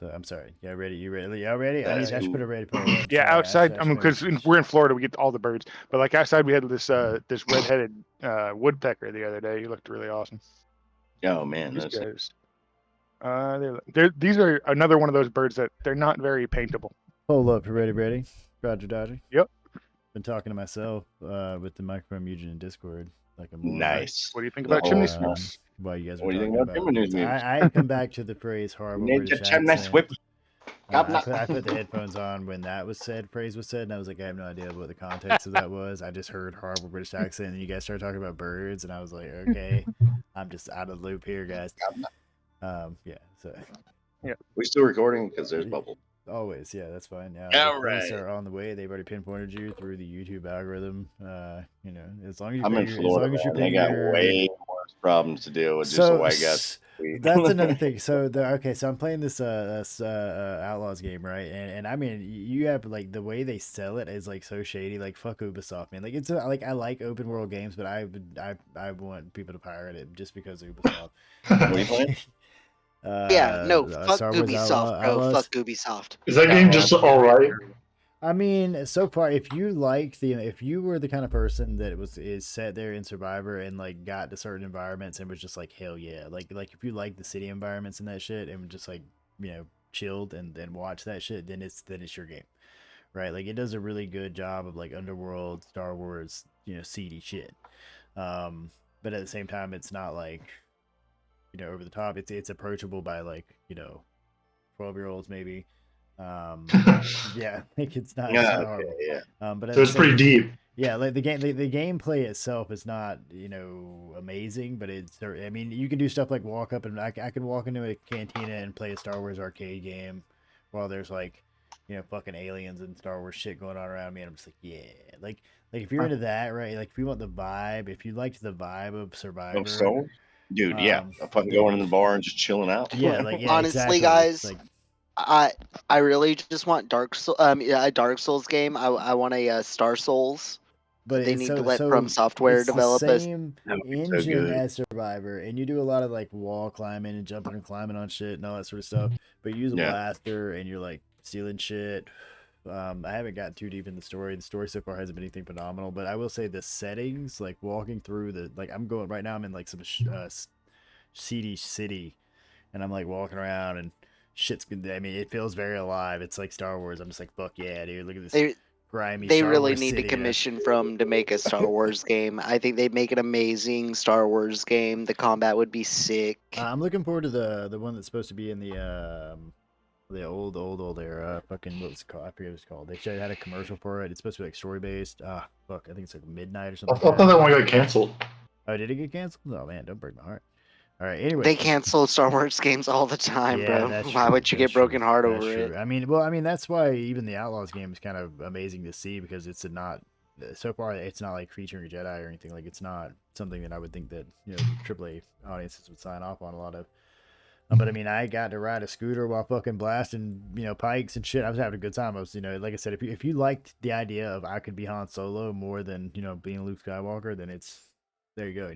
So I'm sorry. Y'all ready? You ready? Y'all ready? I should put a ready point up. Yeah, outside. I mean, because we're in Florida, we get all the birds. But like outside, we had this red-headed woodpecker the other day. He looked really awesome. Oh man, these guys. These are another one of those birds that they're not very paintable. Hold up, ready? Roger, Dodger. Yep. Been talking to myself with the microphone muted in Discord. Like nice. What do you think about chimney sweeps? While you guys what were do you talking think about chimney sweeps? I come back to the phrase horrible British accent. I put the headphones on when that phrase was said, and I was like, I have no idea what the context of that was. I just heard horrible British accent, and you guys started talking about birds, and I was like, okay, I'm just out of the loop here, guys. So we still recording because there's bubble. Always, yeah, that's fine. Yeah, all right. Police are on the way. They've already pinpointed you through the YouTube algorithm. As long as you I'm in Florida. They got way worse problems to deal with. Just a white guy. That's another thing. So so I'm playing this Outlaws game, right? And I mean, you have like the way they sell it is like so shady. Like fuck Ubisoft, man. Like it's like I like open world games, but I want people to pirate it just because of Ubisoft. What are you playing? Yeah, no, fuck Star Wars Ubisoft, bro. Outlaws. Fuck Ubisoft. Is that game just all right? I mean, so far, if you were the kind of person that is set there in Survivor and like got to certain environments and was just like hell yeah, like if you like the city environments and that shit and just like chilled and watch that shit, then it's your game, right? Like it does a really good job of like underworld Star Wars seedy shit, but at the same time, it's not like over the top. It's approachable by like 12-year-olds maybe. Yeah, like it's not horrible. Yeah. But so it's pretty deep. Yeah, like the gameplay itself is not amazing, but I mean, you can do stuff like walk up and I could walk into a cantina and play a Star Wars arcade game while there's like fucking aliens and Star Wars shit going on around me, and I'm just like, yeah, like if you're into that, right? Like if you want the vibe, if you liked the vibe of Survivor, Star Wars? Dude, yeah, I'm fucking going in the bar and just chilling out. Yeah, like honestly, exactly. guys, like, I really just want a Dark Souls game. I want a Star Souls. But they need to let From Software develop the same engine so as Survivor, and you do a lot of like wall climbing and jumping and climbing on shit and all that sort of stuff. But you use a blaster and you're like stealing shit. I haven't gotten too deep in the story. The story so far hasn't been anything phenomenal, but I will say the settings, like walking through I'm going right now. I'm in like some seedy city, and I'm like walking around and shit's good. I mean, it feels very alive. It's like Star Wars. I'm just like, fuck yeah, dude. Look at this. They really need to commission From to make a Star Wars game. I think they'd make an amazing Star Wars game. The combat would be sick. I'm looking forward to the one that's supposed to be in the old era. Fucking what's it called? I forget what it's called. They had a commercial for it. It's supposed to be like story based. Fuck, I think it's like Midnight or something. I thought that one got canceled. Oh, did it get canceled? Oh man, don't break my heart. All right. Anyway, they cancel Star Wars games all the time, bro. Why would you get broken heart over it? I mean, that's why even the Outlaws game is kind of amazing to see, because it's not so far. It's not like featuring a Jedi or anything. Like it's not something that I would think that AAA audiences would sign off on a lot of. But I mean, I got to ride a scooter while fucking blasting pikes and shit. I was having a good time. I was like I said, if you liked the idea of I could be Han Solo more than being Luke Skywalker, then there you go.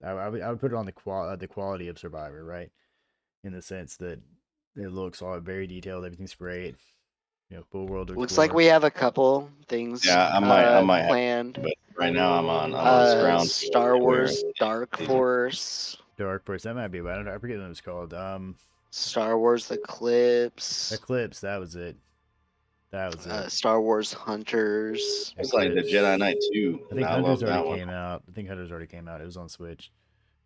I would put it on the quality of Survivor, right? In the sense that it looks all very detailed, everything's great. Full world. Looks like we have a couple things. Yeah, I might planned. But right now I'm on this ground. Star Wars Dark Force. Dark Force, that might be. I forget what it was called. Star Wars Eclipse. Eclipse, that was it. Star Wars Hunters. It's like the Jedi Knight 2. I think Hunters already came out. It was on Switch.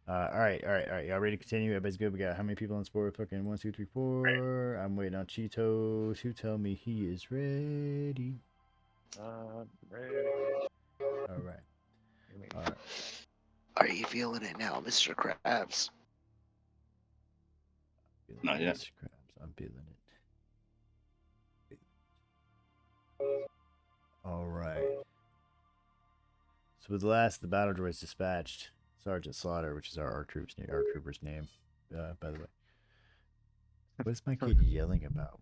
All right. Y'all ready to continue? Everybody's good. We got how many people on sport? Fucking 1, 2, 3, 4. I'm waiting on Cheetos to tell me he is ready. Ready. All right. Are you feeling it now, Mr. Krabs? Not yet. I'm feeling it. All right. So with the battle droids dispatched, Sergeant Slaughter, which is our trooper's name, by the way. What's my kid yelling about?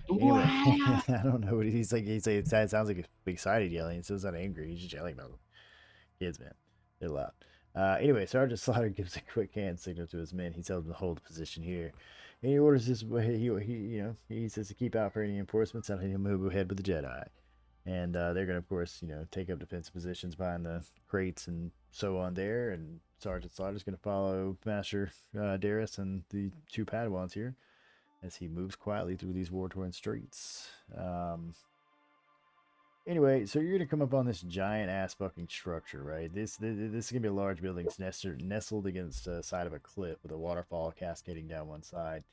Anyway, I don't know what he's like. It sounds like he's excited yelling. It sounds not angry. He's just yelling about them. Kids, man, they're loud. Anyway, Sergeant Slaughter gives a quick hand signal to his men. He tells them to hold the position here. And he orders this. He says to keep out for any enforcements, and he'll move ahead with the Jedi. And they're going to, of course, take up defensive positions behind the crates and so on there. And Sergeant Slaughter's going to follow Master Darius and the two Padawans here as he moves quietly through these war-torn streets. Anyway, so you're going to come up on this giant-ass fucking structure, right? This is going to be a large building. It's nestled against the side of a cliff with a waterfall cascading down one side.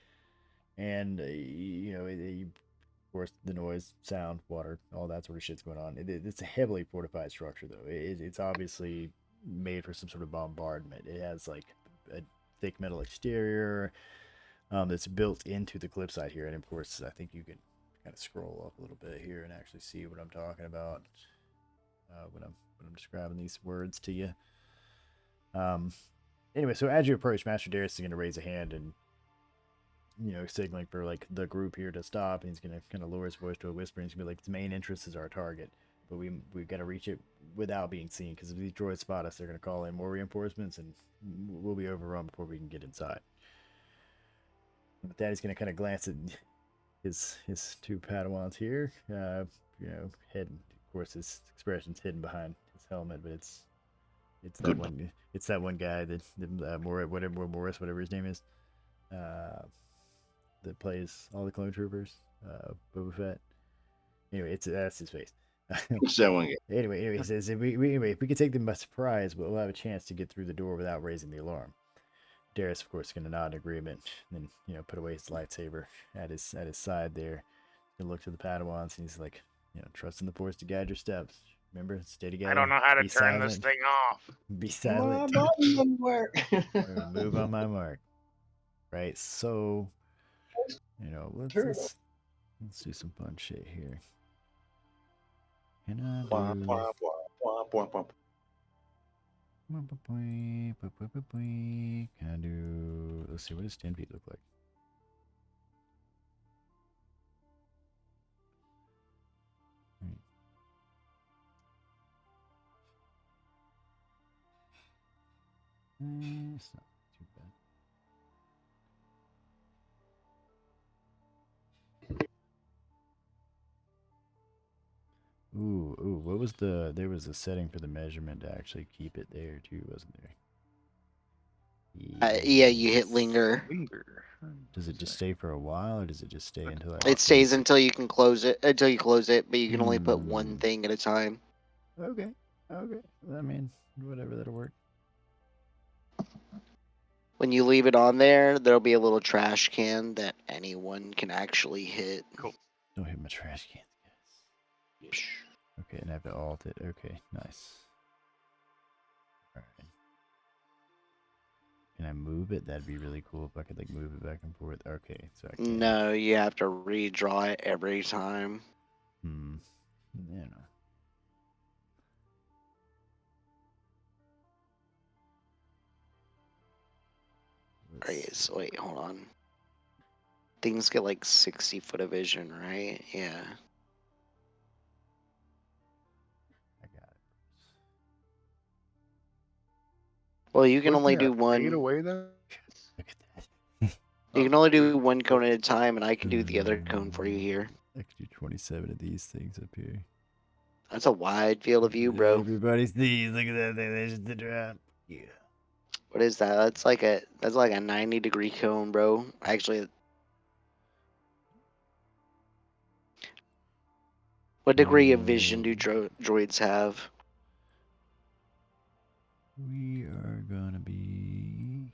And, of course, the noise, sound, water, all that sort of shit's going on. It's a heavily fortified structure, though. It's obviously made for some sort of bombardment. It has, like, a thick metal exterior that's built into the cliffside here. And, of course, I think you can kind of scroll up a little bit here and actually see what I'm talking about when I'm describing these words to you. Anyway, so as you approach, Master Darius is going to raise a hand and, signaling for like the group here to stop. And he's going to kind of lower his voice to a whisper. And he's going to be like, the main interest is our target, but we've got to reach it without being seen, because if these droids spot us, they're going to call in more reinforcements and we'll be overrun before we can get inside. With that, he's going to kind of glance at his two Padawans here. Head, of course, his expression's hidden behind his helmet, but it's that one guy that Morris, whatever his name is, that plays all the clone troopers, Boba Fett. Anyway, that's his face. So one guy. Anyway, he says if we can take them by surprise, we'll have a chance to get through the door without raising the alarm. Darius, of course, is going to nod in agreement, and then put away his lightsaber at his side there. He'll look to the Padawans, and he's like, trust in the Force to guide your steps. Remember, stay together. I don't know how to turn silent. This thing off. Be silent. Move on my mark. Right. So, let's do some fun shit here. Can I do? Let's see. What does 10 feet look like? It's not too bad. Ooh, what was there was a setting for the measurement to actually keep it there too, wasn't there? Yeah, you hit linger. Does it just stay for a while, or does it just stay until it stays until you can close it, but you can only put one thing at a time. Okay. I mean, whatever, that'll work. When you leave it on there, there'll be a little trash can that anyone can actually hit. Cool. Don't hit my trash can, guys. Okay, and I have to alt it. Okay, nice. All right. Can I move it? That'd be really cool if I could move it back and forth. Okay, so I can. No, you have to redraw it every time. Alright, so wait, hold on. Things get 60 foot of vision, right? Yeah. I got it. Well, you can only do one. Fade away then? Look at that. You can only do one cone at a time, and I can do the other cone for you here. I can do 27 of these things up here. That's a wide field of view, bro. Everybody sees. Look at that thing. There's the drop. Yeah. What is that? That's like a 90-degree cone, bro. Actually, what degree of vision do droids have? We are gonna be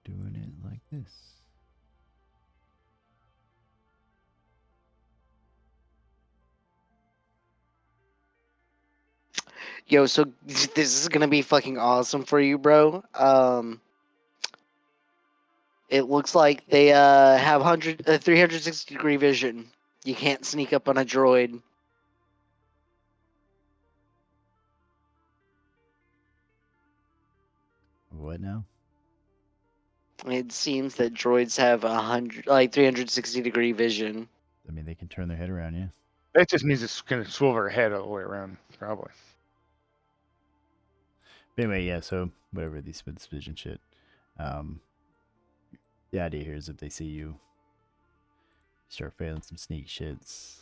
doing it like this. Yo, so this is gonna be fucking awesome for you, bro. It looks like they have 360-degree vision. You can't sneak up on a droid. What now? It seems that droids have 360-degree vision. I mean, they can turn their head around, yeah. That just means it's gonna swivel her head all the way around, probably. But anyway, yeah. So whatever these with this vision shit. The idea here is if they see you start failing some sneak shits,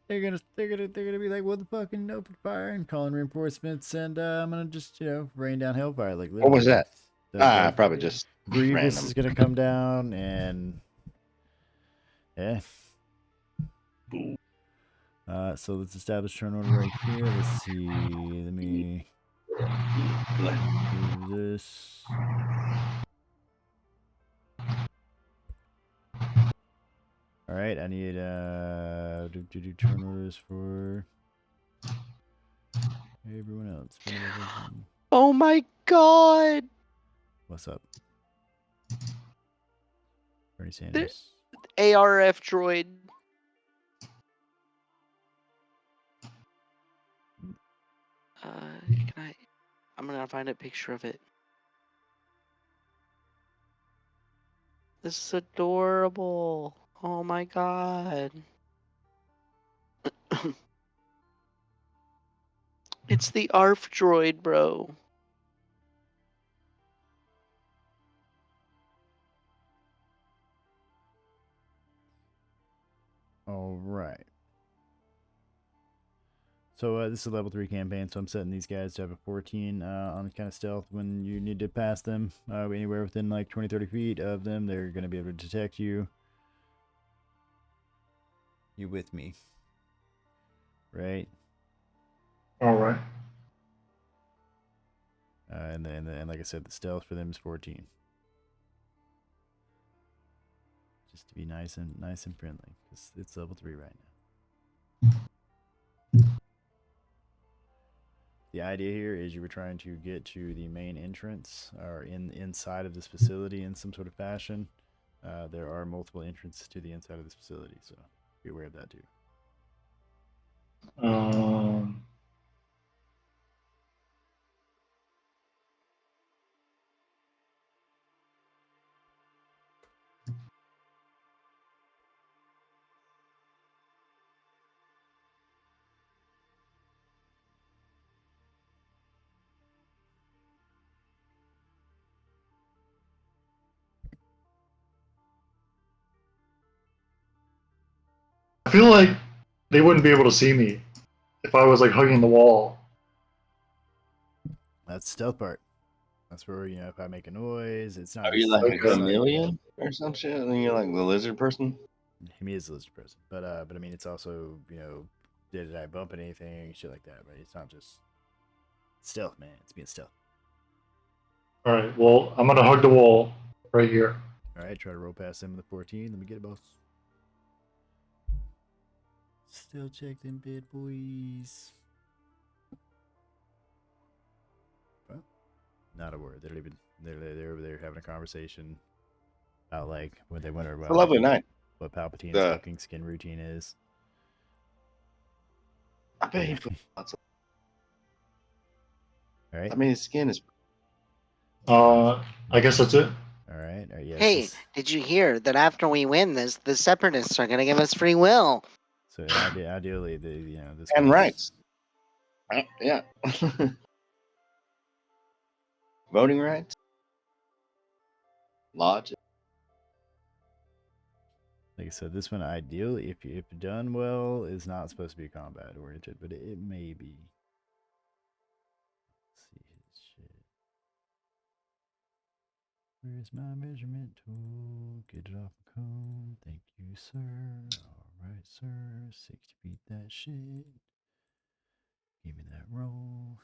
they're gonna be like, what the fuck, and open fire and calling reinforcements, and I'm gonna just rain down hellfire like. What was that? Probably just Grievous random. is gonna come down, and yeah. So let's establish turn order right here. Let's see. Let me do this. All right, I need do turn orders for everyone else. Oh my god! What's up? Bernie Sanders. ARF droid. Can I? I'm gonna find a picture of it. This is adorable. Oh my god. It's the ARF droid, bro. All right. So this is a level 3 campaign, so I'm setting these guys to have a 14 on kind of stealth. When you need to pass them anywhere within like 20-30 feet of them, they're going to be able to detect you. You with me? Right? All right. And like I said, the stealth for them is 14. Just to be nice and friendly, because it's level 3 right now. The idea here is you were trying to get to the main entrance or inside of this facility in some sort of fashion. There are multiple entrances to the inside of this facility, so be aware of that too. I feel like they wouldn't be able to see me if I was like hugging the wall. That's the stealth part. That's where, you know, if I make a noise, it's not. Are you like a chameleon or some shit? And then you're like the lizard person? He is a lizard person. But I mean, it's also, you know, did I bump anything, shit like that, right? It's not just stealth, man. It's being stealth. All right, well, I'm going to hug the wall right here. All right, try to roll past him with the 14. Let me get it, boss. Still check them bid boys. Well, not a word. They're over there having a conversation about like when they wonder about a lovely night. What Palpatine's fucking skin routine is. I bet he put lots of. All right. I mean, his skin is. I guess that's it. All right. Yes, hey, did you hear that after we win this, the Separatists are gonna give us free will? So ideally, this and rights. Yeah. Voting rights. Lodge. Like I said, this one ideally, if done well, is not supposed to be combat oriented, but it may be. Let's see his shit. Where's my measurement tool? Get it off the cone. Thank you, sir. All right, sir. 60 feet that shit. Give me that roll.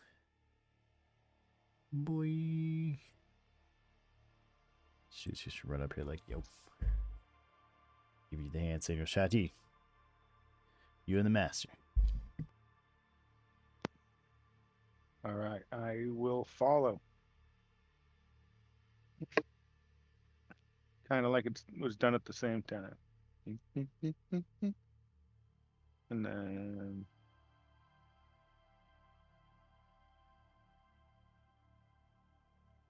Boy. She's just run up here like, yo. Give you the hand signal. Shati. You and the master. All right. I will follow. Kind of like it was done at the same time. And then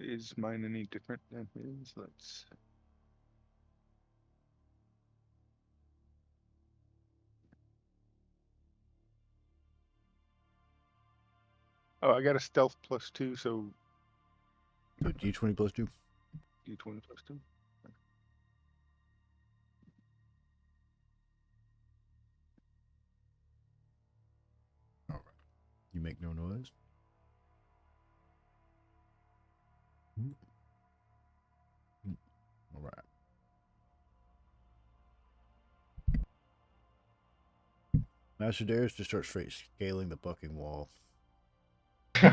is mine any different than his? Let's. Oh, I got a stealth +2, so. D20 +2. D20 +2. All right. You make no noise. All right. Master Darius just starts straight scaling the fucking wall. All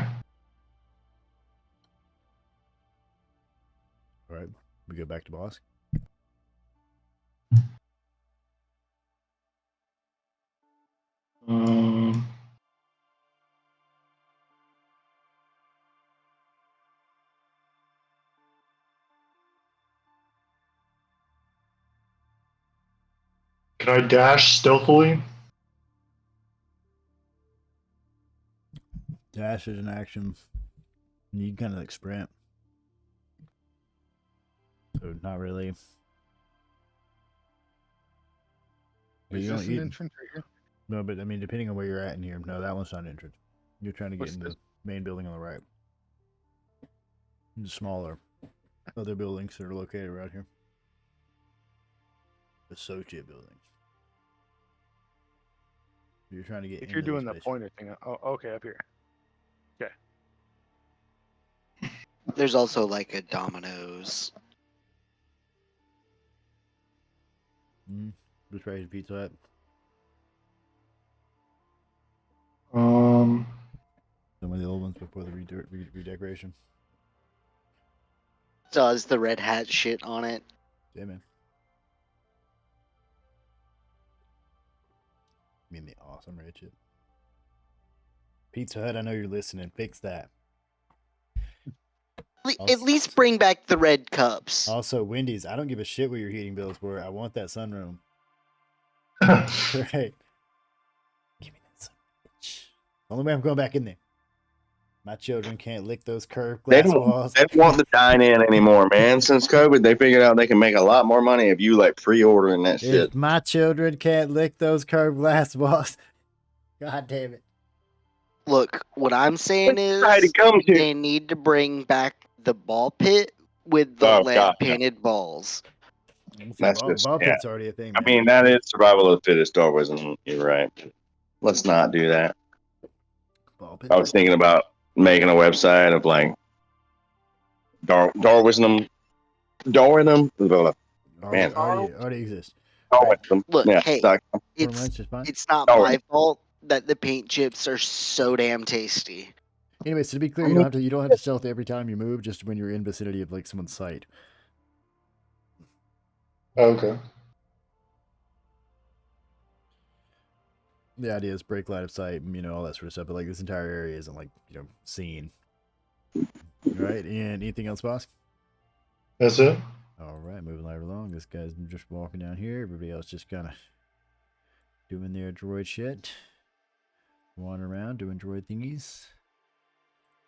right, we go back to boss. Can I dash stealthily? Dash is an action. You can kind of like sprint. So not really. Is this an entrance right here? No, but I mean, depending on where you're at in here, no, that one's not an entrance. You're trying to get in the main building on the right. The smaller other buildings that are located around here. Associate buildings. You're trying to get. If you're doing the pointer thing, oh, okay, up here. Okay. There's also like a Domino's. Just right to Pizza Hut. Some of the old ones before the redecoration. Does the red hat shit on it? Yeah, man. I mean the awesome red shit. Pizza Hut, I know you're listening. Fix that. At least bring back the red cups. Also, Wendy's, I don't give a shit what your heating bills were. I want that sunroom. Right. Give me that sunroom. Only way I'm going back in there. My children can't lick those curved glass walls. They don't want to dine in anymore, man. Since COVID, they figured out they can make a lot more money if you like pre-ordering that shit. My children can't lick those curved glass walls. God damn it. Look, what I'm saying is they need to bring back the ball pit with the lead painted balls. That's just, ball pit's already a thing. Man. I mean, that is survival of the fittest, Star Wars, and you're right. Let's not do that. I was thinking about making a website of like Darwinism. Man, already exists. Darwinism. Look, yeah, hey, it's not my fault that the paint chips are so damn tasty. Anyway, so to be clear, you don't have to stealth every time you move, just when you're in vicinity of like someone's sight. Okay. The idea is break line of sight, all that sort of stuff. But like this entire area isn't like seen. Right? And anything else, boss? That's it. All right, moving right along. This guy's just walking down here. Everybody else just kind of doing their droid shit. Wandering around, doing droid thingies.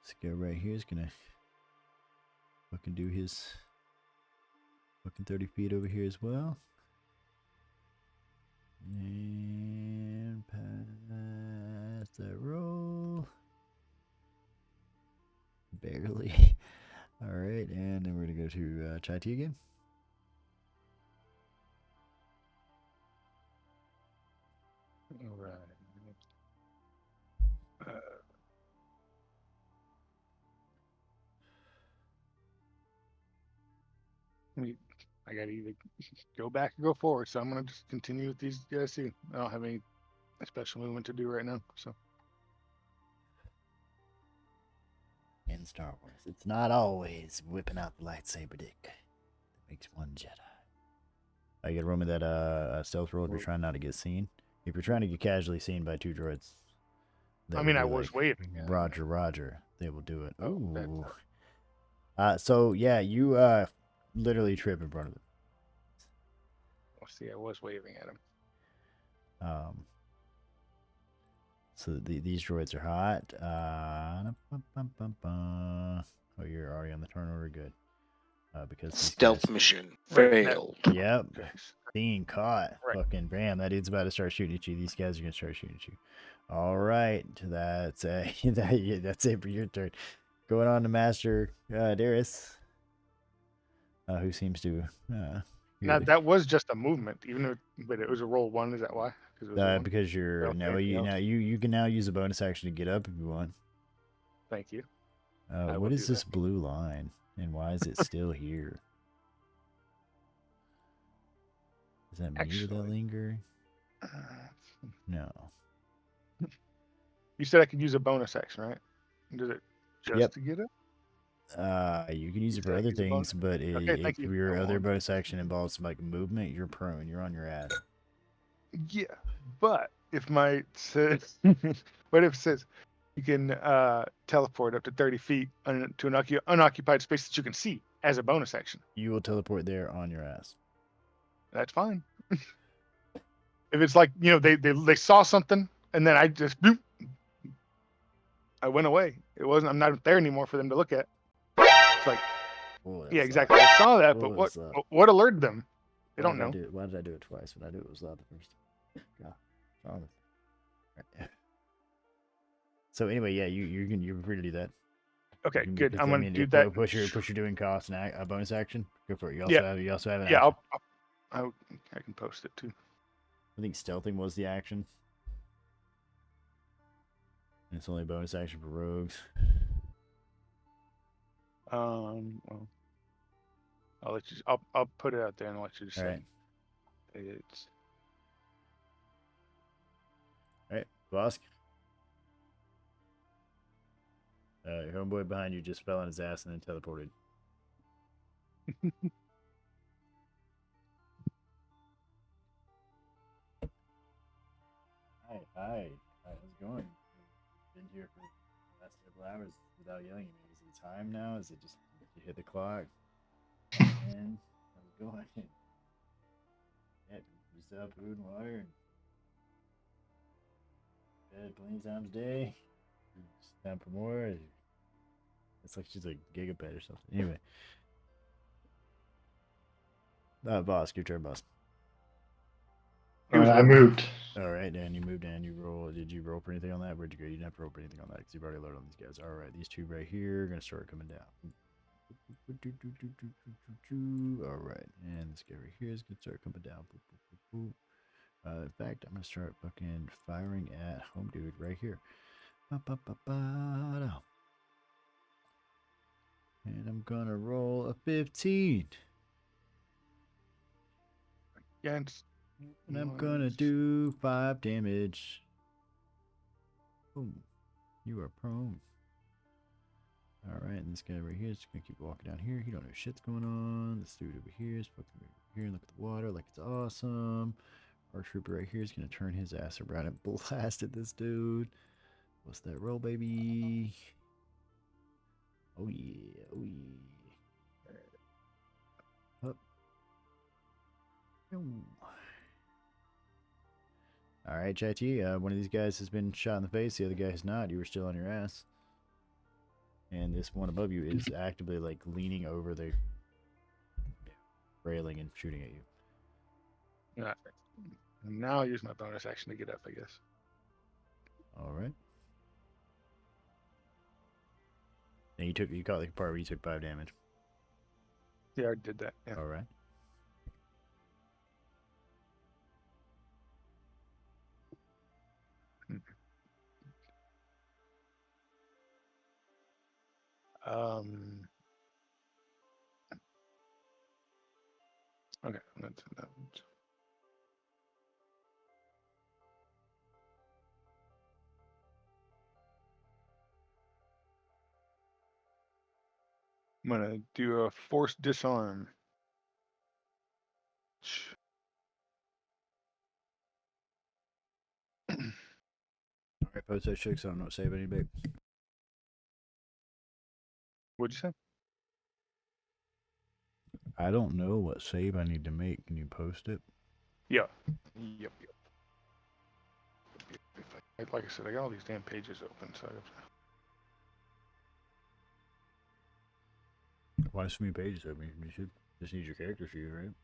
This guy right here is gonna fucking do his fucking 30 feet over here as well. And pass that roll. Barely. Alright, and then we're going to go to Chai Tea again. Alright. I gotta either go back or go forward, so I'm gonna just continue with these guys too. I don't have any special movement to do right now, so. In Star Wars, it's not always whipping out the lightsaber dick that makes one Jedi. I get room with that stealth roll if you're trying not to get seen. If you're trying to get casually seen by two droids, I mean, I was waving. Roger. They will do it. Ooh. So yeah, you literally trip in front of them. Oh, see, I was waving at him. So these droids are hot. Oh, you're already on the turn order. Good. Because stealth mission failed. Yep. Being caught. Right. Fucking bam. That dude's about to start shooting at you. These guys are gonna start shooting at you. All right. That's it for your turn. Going on to Master Darius. Who seems to now that was just a movement, but it was a roll 1. Is that why? Because you're you can now use a bonus action to get up if you want. Thank you. What is this blue line, and why is it still here? Is that me with that linger? No. You said I could use a bonus action, right? Does it just to get it? You can use it for other things, but if your other bonus action involves like movement, you're prone. You're on your ass. Yeah, but if what if it says you can teleport up to 30 feet to an unoccupied space that you can see as a bonus action? You will teleport there on your ass. That's fine. If it's like they saw something and then I just boop, I went away. It wasn't. I'm not there anymore for them to look at. It's like, yeah, exactly. I saw that, but what alerted them? They don't know. Why did I do it twice? When I do it was loud the first time. God. Right. So anyway, yeah, you're free to do that. Okay, good. I'm gonna do that. Push your doing cost and a bonus action. Go for it. You also have an action. I can post it too. I think stealthing was the action. And it's only a bonus action for rogues. Well, I'll let you. I'll put it out there and let you decide. Right. It's. All right, Vosk. Your homeboy behind you just fell on his ass and then teleported. Hi. How's it going? Been here for the last several hours without yelling at me. Is it time now? Is it just you hit the clock? And how's it going? Yeah, you still have food and water and bed plenty of times a day. It's time for more. It's like she's a gigapet or something. Anyway. Boss, your turn, boss. I moved. All right, Dan, you moved in. You roll. Did you roll for anything on that? Where'd you go? You didn't have to roll for anything on that because you've already loaded on these guys. All right, these two right here are going to start coming down. All right, and this guy right here is going to start coming down. In fact, I'm going to start fucking firing at home dude right here. And I'm going to roll a 15. Against. And I'm gonna do 5 damage. Boom. You are prone. Alright, and this guy right here is just gonna keep walking down here. He don't know shit's going on. This dude over here is fucking over here and look at the water like it's awesome. Our trooper right here is gonna turn his ass around and blast at this dude. What's that roll, baby? Oh yeah, oh yeah. Up. All right, Chatty. One of these guys has been shot in the face. The other guy has not. You were still on your ass. And this one above you is actively like leaning over the railing and shooting at you. Now I'll use my bonus action to get up, I guess. All right. And you caught the part where you took 5 damage. Yeah, I did that. Yeah. All right. Okay, that's that. I'm gonna do a forced disarm. All right, post that shit so I don't save any big. What'd you say? I don't know what save I need to make. Can you post it? Yeah. Yep. Like I said, I got all these damn pages open, so. Why so many pages open? You should just need your character sheet, right?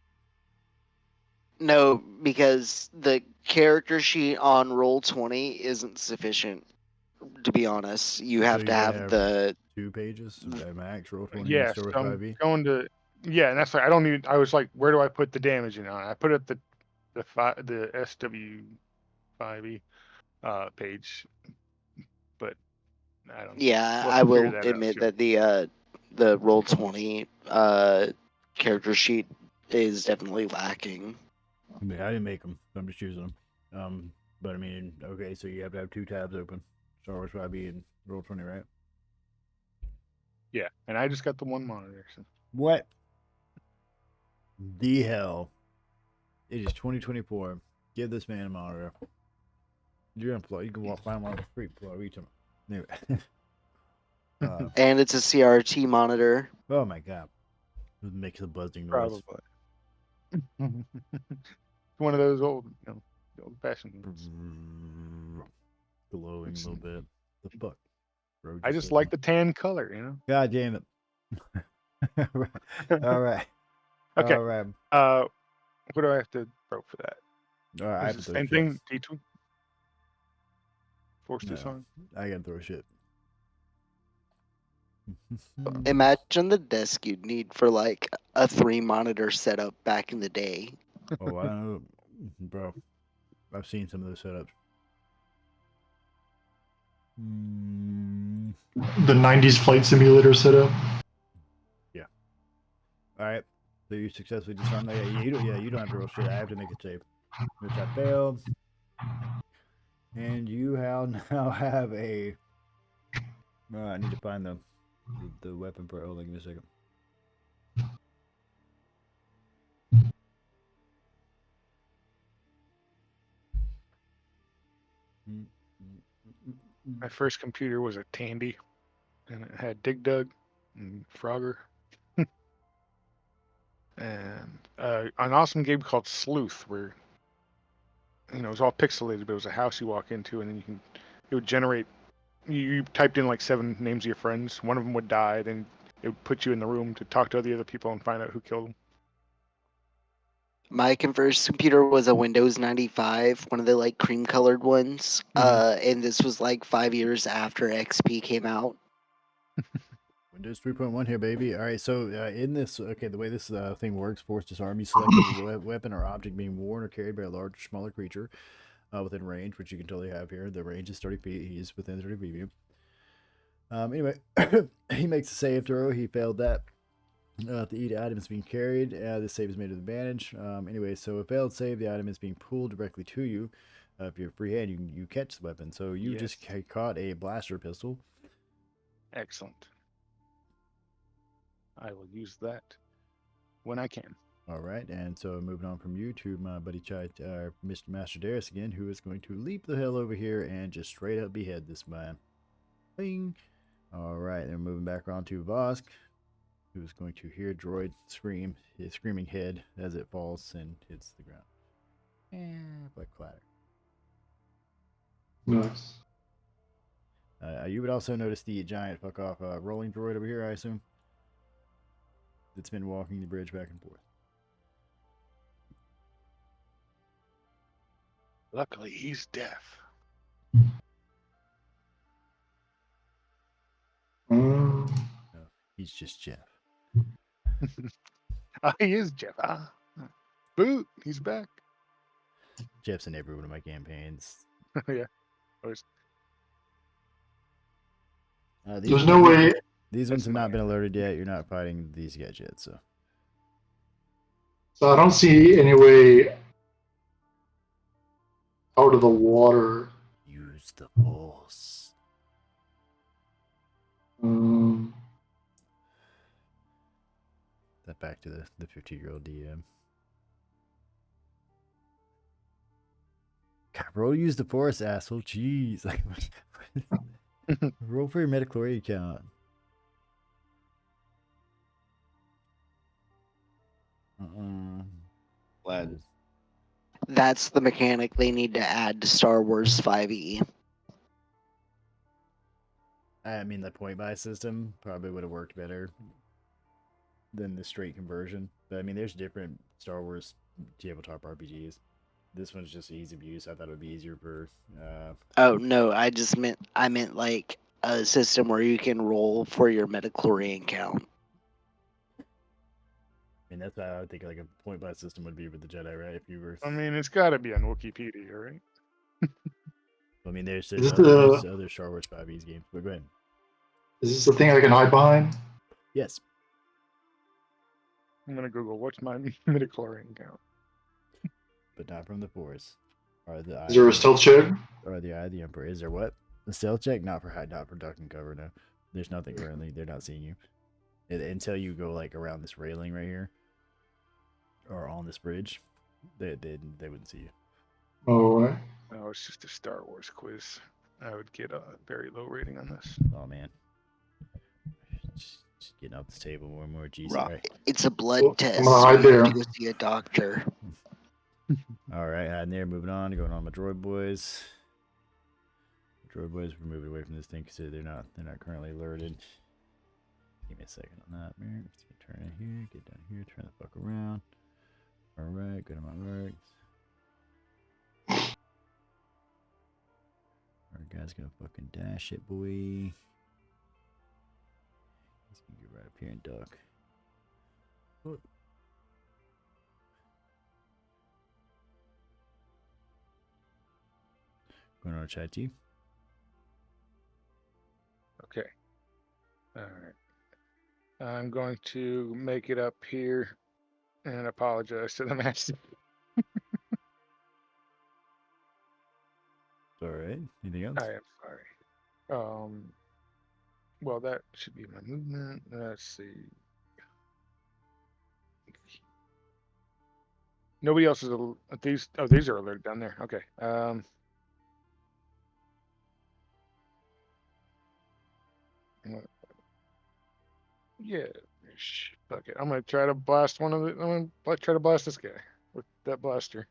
No, because the character sheet on Roll20 isn't sufficient. To be honest, you have to have the 2 pages at max. Roll20. Yeah, so I'm going to. Yeah, and that's like I don't need. I was like, where do I put the damage in on? I put it the SW5e page, but I don't. Yeah, I will admit that the Roll20 character sheet is definitely lacking. I mean, I didn't make them. I'm just using them. But I mean, okay, so you have to have 2 tabs open. Star Wars 5e and Roll20, right? Yeah, and I just got the one monitor. So. What the hell? It is 2024. Give this man a monitor. You're unemployed. You can find one for free. Anyway. And it's a CRT monitor. Oh my god. It makes a buzzing noise. Probably. One of those old fashioned ones. Glowing a little bit. The fuck? I just like the tan color, you know. God damn it! All right. Okay. All right. What do I have to throw for that? All right. I have to throw same thing. D2. Force this on. I gotta throw shit. Imagine the desk you'd need for like a 3-monitor setup back in the day. Oh, I know, bro. I've seen some of those setups. The 90s flight simulator setup. Yeah. All right. So you successfully disarmed that. Yeah, you don't have to roll shit. I have to make a save, which I failed. And you now have a. I need to find the weapon for. Hold on, give me a second. My first computer was a Tandy, and it had Dig Dug and Frogger. And an awesome game called Sleuth, where it was all pixelated, but it was a house you walk into, and then it would generate. You typed in like 7 names of your friends. One of them would die, then it would put you in the room to talk to the other people and find out who killed them. My first computer was a Windows 95, one of the like cream colored ones. And this was like 5 years after XP came out. Windows 3.1 here, baby. All right, so in this, the way this thing works, force disarm, you select a weapon or object being worn or carried by a large or smaller creature within range, which you can totally have here. The range is 30 feet. He's within 30 feet of you. Anyway, he makes a save throw. He failed that. The item is being carried. This save is made with advantage. Anyway, so a failed save, the item is being pulled directly to you. If you're free hand, you catch the weapon. So you just caught a blaster pistol. Excellent. I will use that when I can. All right, and so moving on from you to my buddy Mr. Master Darius again, who is going to leap the hell over here and just straight up behead this man. Bing. All right, then moving back on to Vosk, who's going to hear Droid scream, his screaming head as it falls and hits the ground. And like clatter. Nice. You would also notice the giant fuck off rolling droid over here, I assume. That's been walking the bridge back and forth. Luckily, he's deaf. No, he's just Jeff. He is Jeff. Boot, he's back. Jeff's in every one of my campaigns. Yeah. There's no way. These ones have not been alerted yet. You're not fighting these guys yet, so. So I don't see any way out of the water. Use the pulse. That back to the 50-year-old DM. God, roll use the force, asshole. Jeez. Roll for your metachlorine account. Glad. That's the mechanic they need to add to Star Wars 5e. I mean, the point buy system probably would have worked better than the straight conversion. But I mean, there's different Star Wars tabletop RPGs. This one's just easy to use. I thought it would be easier for. Oh no, I meant like a system where you can roll for your metachlorine count. I mean, that's how I would think like a point buy system would be with the Jedi, right? If you were. I mean, it's got to be on Wikipedia, right? I mean, there's other Star Wars 5e games. But go ahead. Is this the thing I can hide behind? Yes. I'm gonna Google what's my midichlorian count. But not from the Force. Is there a stealth check? Or the Eye of the Emperor. Is there what? The stealth check? Not for duck and cover, no. There's nothing currently. They're not seeing you. Until you go like around this railing right here. Or on this bridge. They wouldn't see you. Oh, right. No, it's just a Star Wars quiz. I would get a very low rating on this. Oh man. Just getting off this table more and more. Jesus. Right. It's a blood test. I'm gonna hide there. To go see a doctor. All right, hiding there. Moving on. Going on my droid boys. droid boys, we're moving away from this thing because they're not currently alerted. Give me a second on that. Just turn in here, get down here, turn the fuck around. All right, go to my works. Our guy's gonna fucking dash it, boy. He's gonna get right up here and duck. Oh. Going on, chat to you. Okay. All right. I'm going to make it up here and apologize to the master. All right. Anything else? I am sorry. Well, that should be my movement. Let's see. Nobody else is these. Oh, these are alerted down there. Okay. Yeah. Fuck it. I'm gonna try to blast one of the. I'm gonna try to blast this guy with that blaster.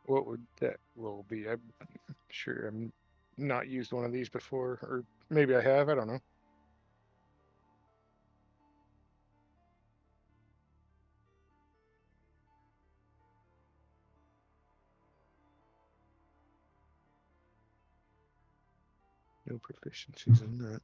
What would that roll be? I'm sure I'm not used one of these before, or maybe I have. I don't know. No proficiencies in that.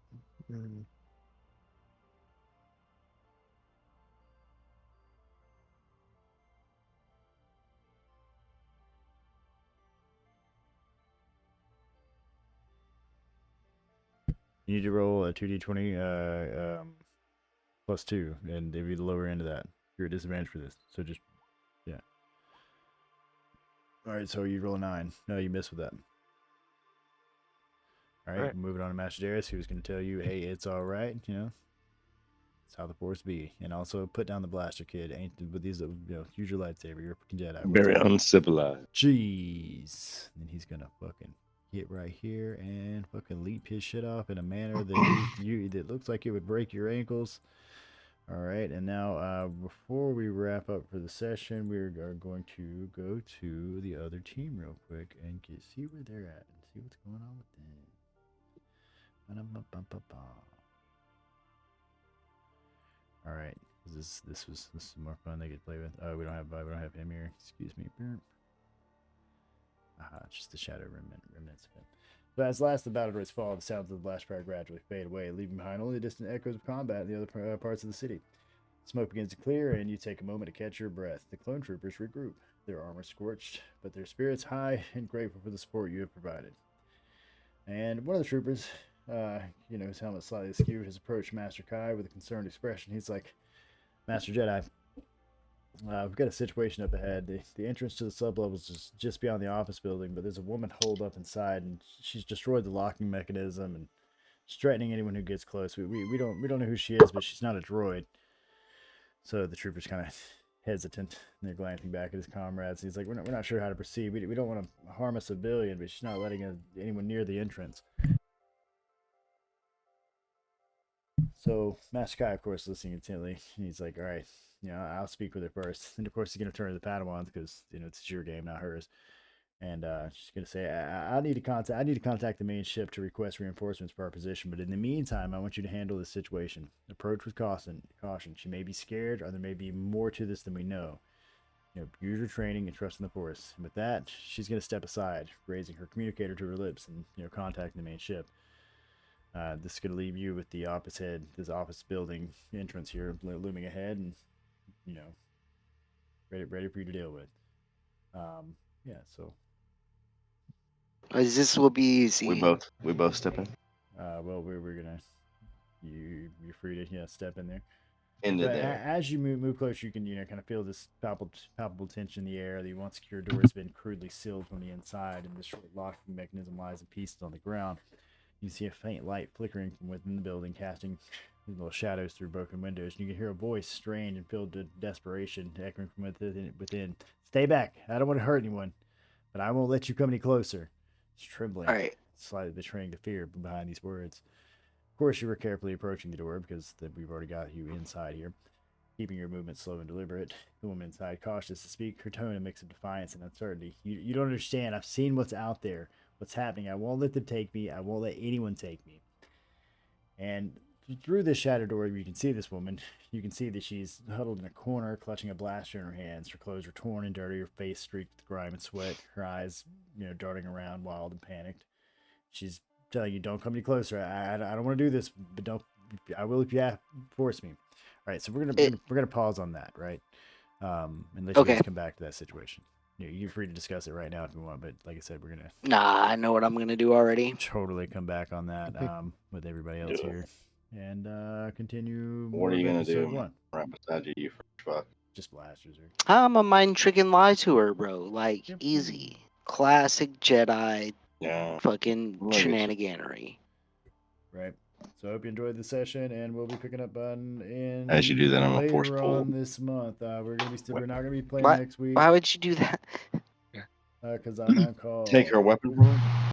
You need to roll a 2d20 plus 2, and they'd be the lower end of that. You're at disadvantage for this, so just yeah. All right, so you roll a 9. No, you miss with that. All right, moving on to Master Darius, who's going to tell you, hey, it's all right, you know. It's how the Force be. And also put down the blaster, kid. Ain't with these, you know, use your lightsaber. You're a fucking Jedi. Very uncivilized. Jeez. And he's going to fucking get right here and fucking leap his shit off in a manner that that looks like it would break your ankles. All right, and now before we wrap up for the session, we are going to go to the other team real quick and see where they're at and see what's going on with them. All right, this is more fun they could play with. Oh, we don't have him here. Excuse me. Just the shadow remnants of him. But as last the battle droids fall, the sounds of the blast fire gradually fade away, leaving behind only distant echoes of combat in the other parts of the city. Smoke begins to clear, and you take a moment to catch your breath. The clone troopers regroup, their armor scorched, but their spirits high and grateful for the support you have provided. And one of the troopers, his helmet slightly askew, has approached Master Kai with a concerned expression. He's like, Master Jedi, we've got a situation up ahead. The entrance to the sublevel is just beyond the office building, but there's a woman holed up inside, and she's destroyed the locking mechanism, and she's threatening anyone who gets close. We don't know who she is, but she's not a droid. So the trooper's kind of hesitant, and they're glancing back at his comrades. He's like, we're not sure how to proceed. We don't want to harm a civilian, but she's not letting anyone near the entrance. So Master Kai, of course, listening intently, and he's like, all right, I'll speak with her first. And of course, he's going to turn to the Padawans because, it's your game, not hers. And she's going to say, I need to contact the main ship to request reinforcements for our position. But in the meantime, I want you to handle this situation. Approach with caution. She may be scared, or there may be more to this than we know. Use your training and trust in the Force. And with that, she's going to step aside, raising her communicator to her lips and, contacting the main ship. This is going to leave you with the this office building entrance here looming ahead, and ready for you to deal with. So. This will be easy. We both step in. Well, we're gonna you're free to step in there. There. As you move closer, you can kind of feel this palpable tension in the air. The once secure door has been crudely sealed from the inside, and the short locking mechanism lies in pieces on the ground. You see a faint light flickering from within the building, casting little shadows through broken windows. And you can hear a voice, strained and filled with desperation, echoing from within. Stay back! I don't want to hurt anyone, but I won't let you come any closer. It's trembling, slightly betraying the fear behind these words. Of course, you were carefully approaching the door because we've already got you inside here. keeping your movement slow and deliberate. The woman inside, cautious to speak, her tone a mix of defiance and uncertainty. You don't understand. I've seen what's out there, what's happening. I won't let them take me. I won't let anyone take me. And through this shattered door, you can see this woman. You can see that she's huddled in a corner, clutching a blaster in her hands. Her clothes are torn and dirty, her face streaked with grime and sweat, her eyes, darting around, wild and panicked. She's telling you, don't come any closer. I don't want to do this, but don't. I will if you force me. All right, so we're gonna pause on that, right? And let you guys come back to that situation. You're free to discuss it right now if you want, but like I said, we're gonna. Nah, I know what I'm gonna do already. Totally come back on that with everybody else here, and continue. What are you gonna do? Right beside you, fuck. Just blasters her. I'm a mind trick and lie to her, bro. Like easy, classic Jedi. Yeah. Fucking shenaniganery. Right. So I hope you enjoyed the session, and we'll be picking up in as you do that on a force pull on this month. We're not gonna be playing next week. Why would you do that? Because I'm on call. Take her weapon from her?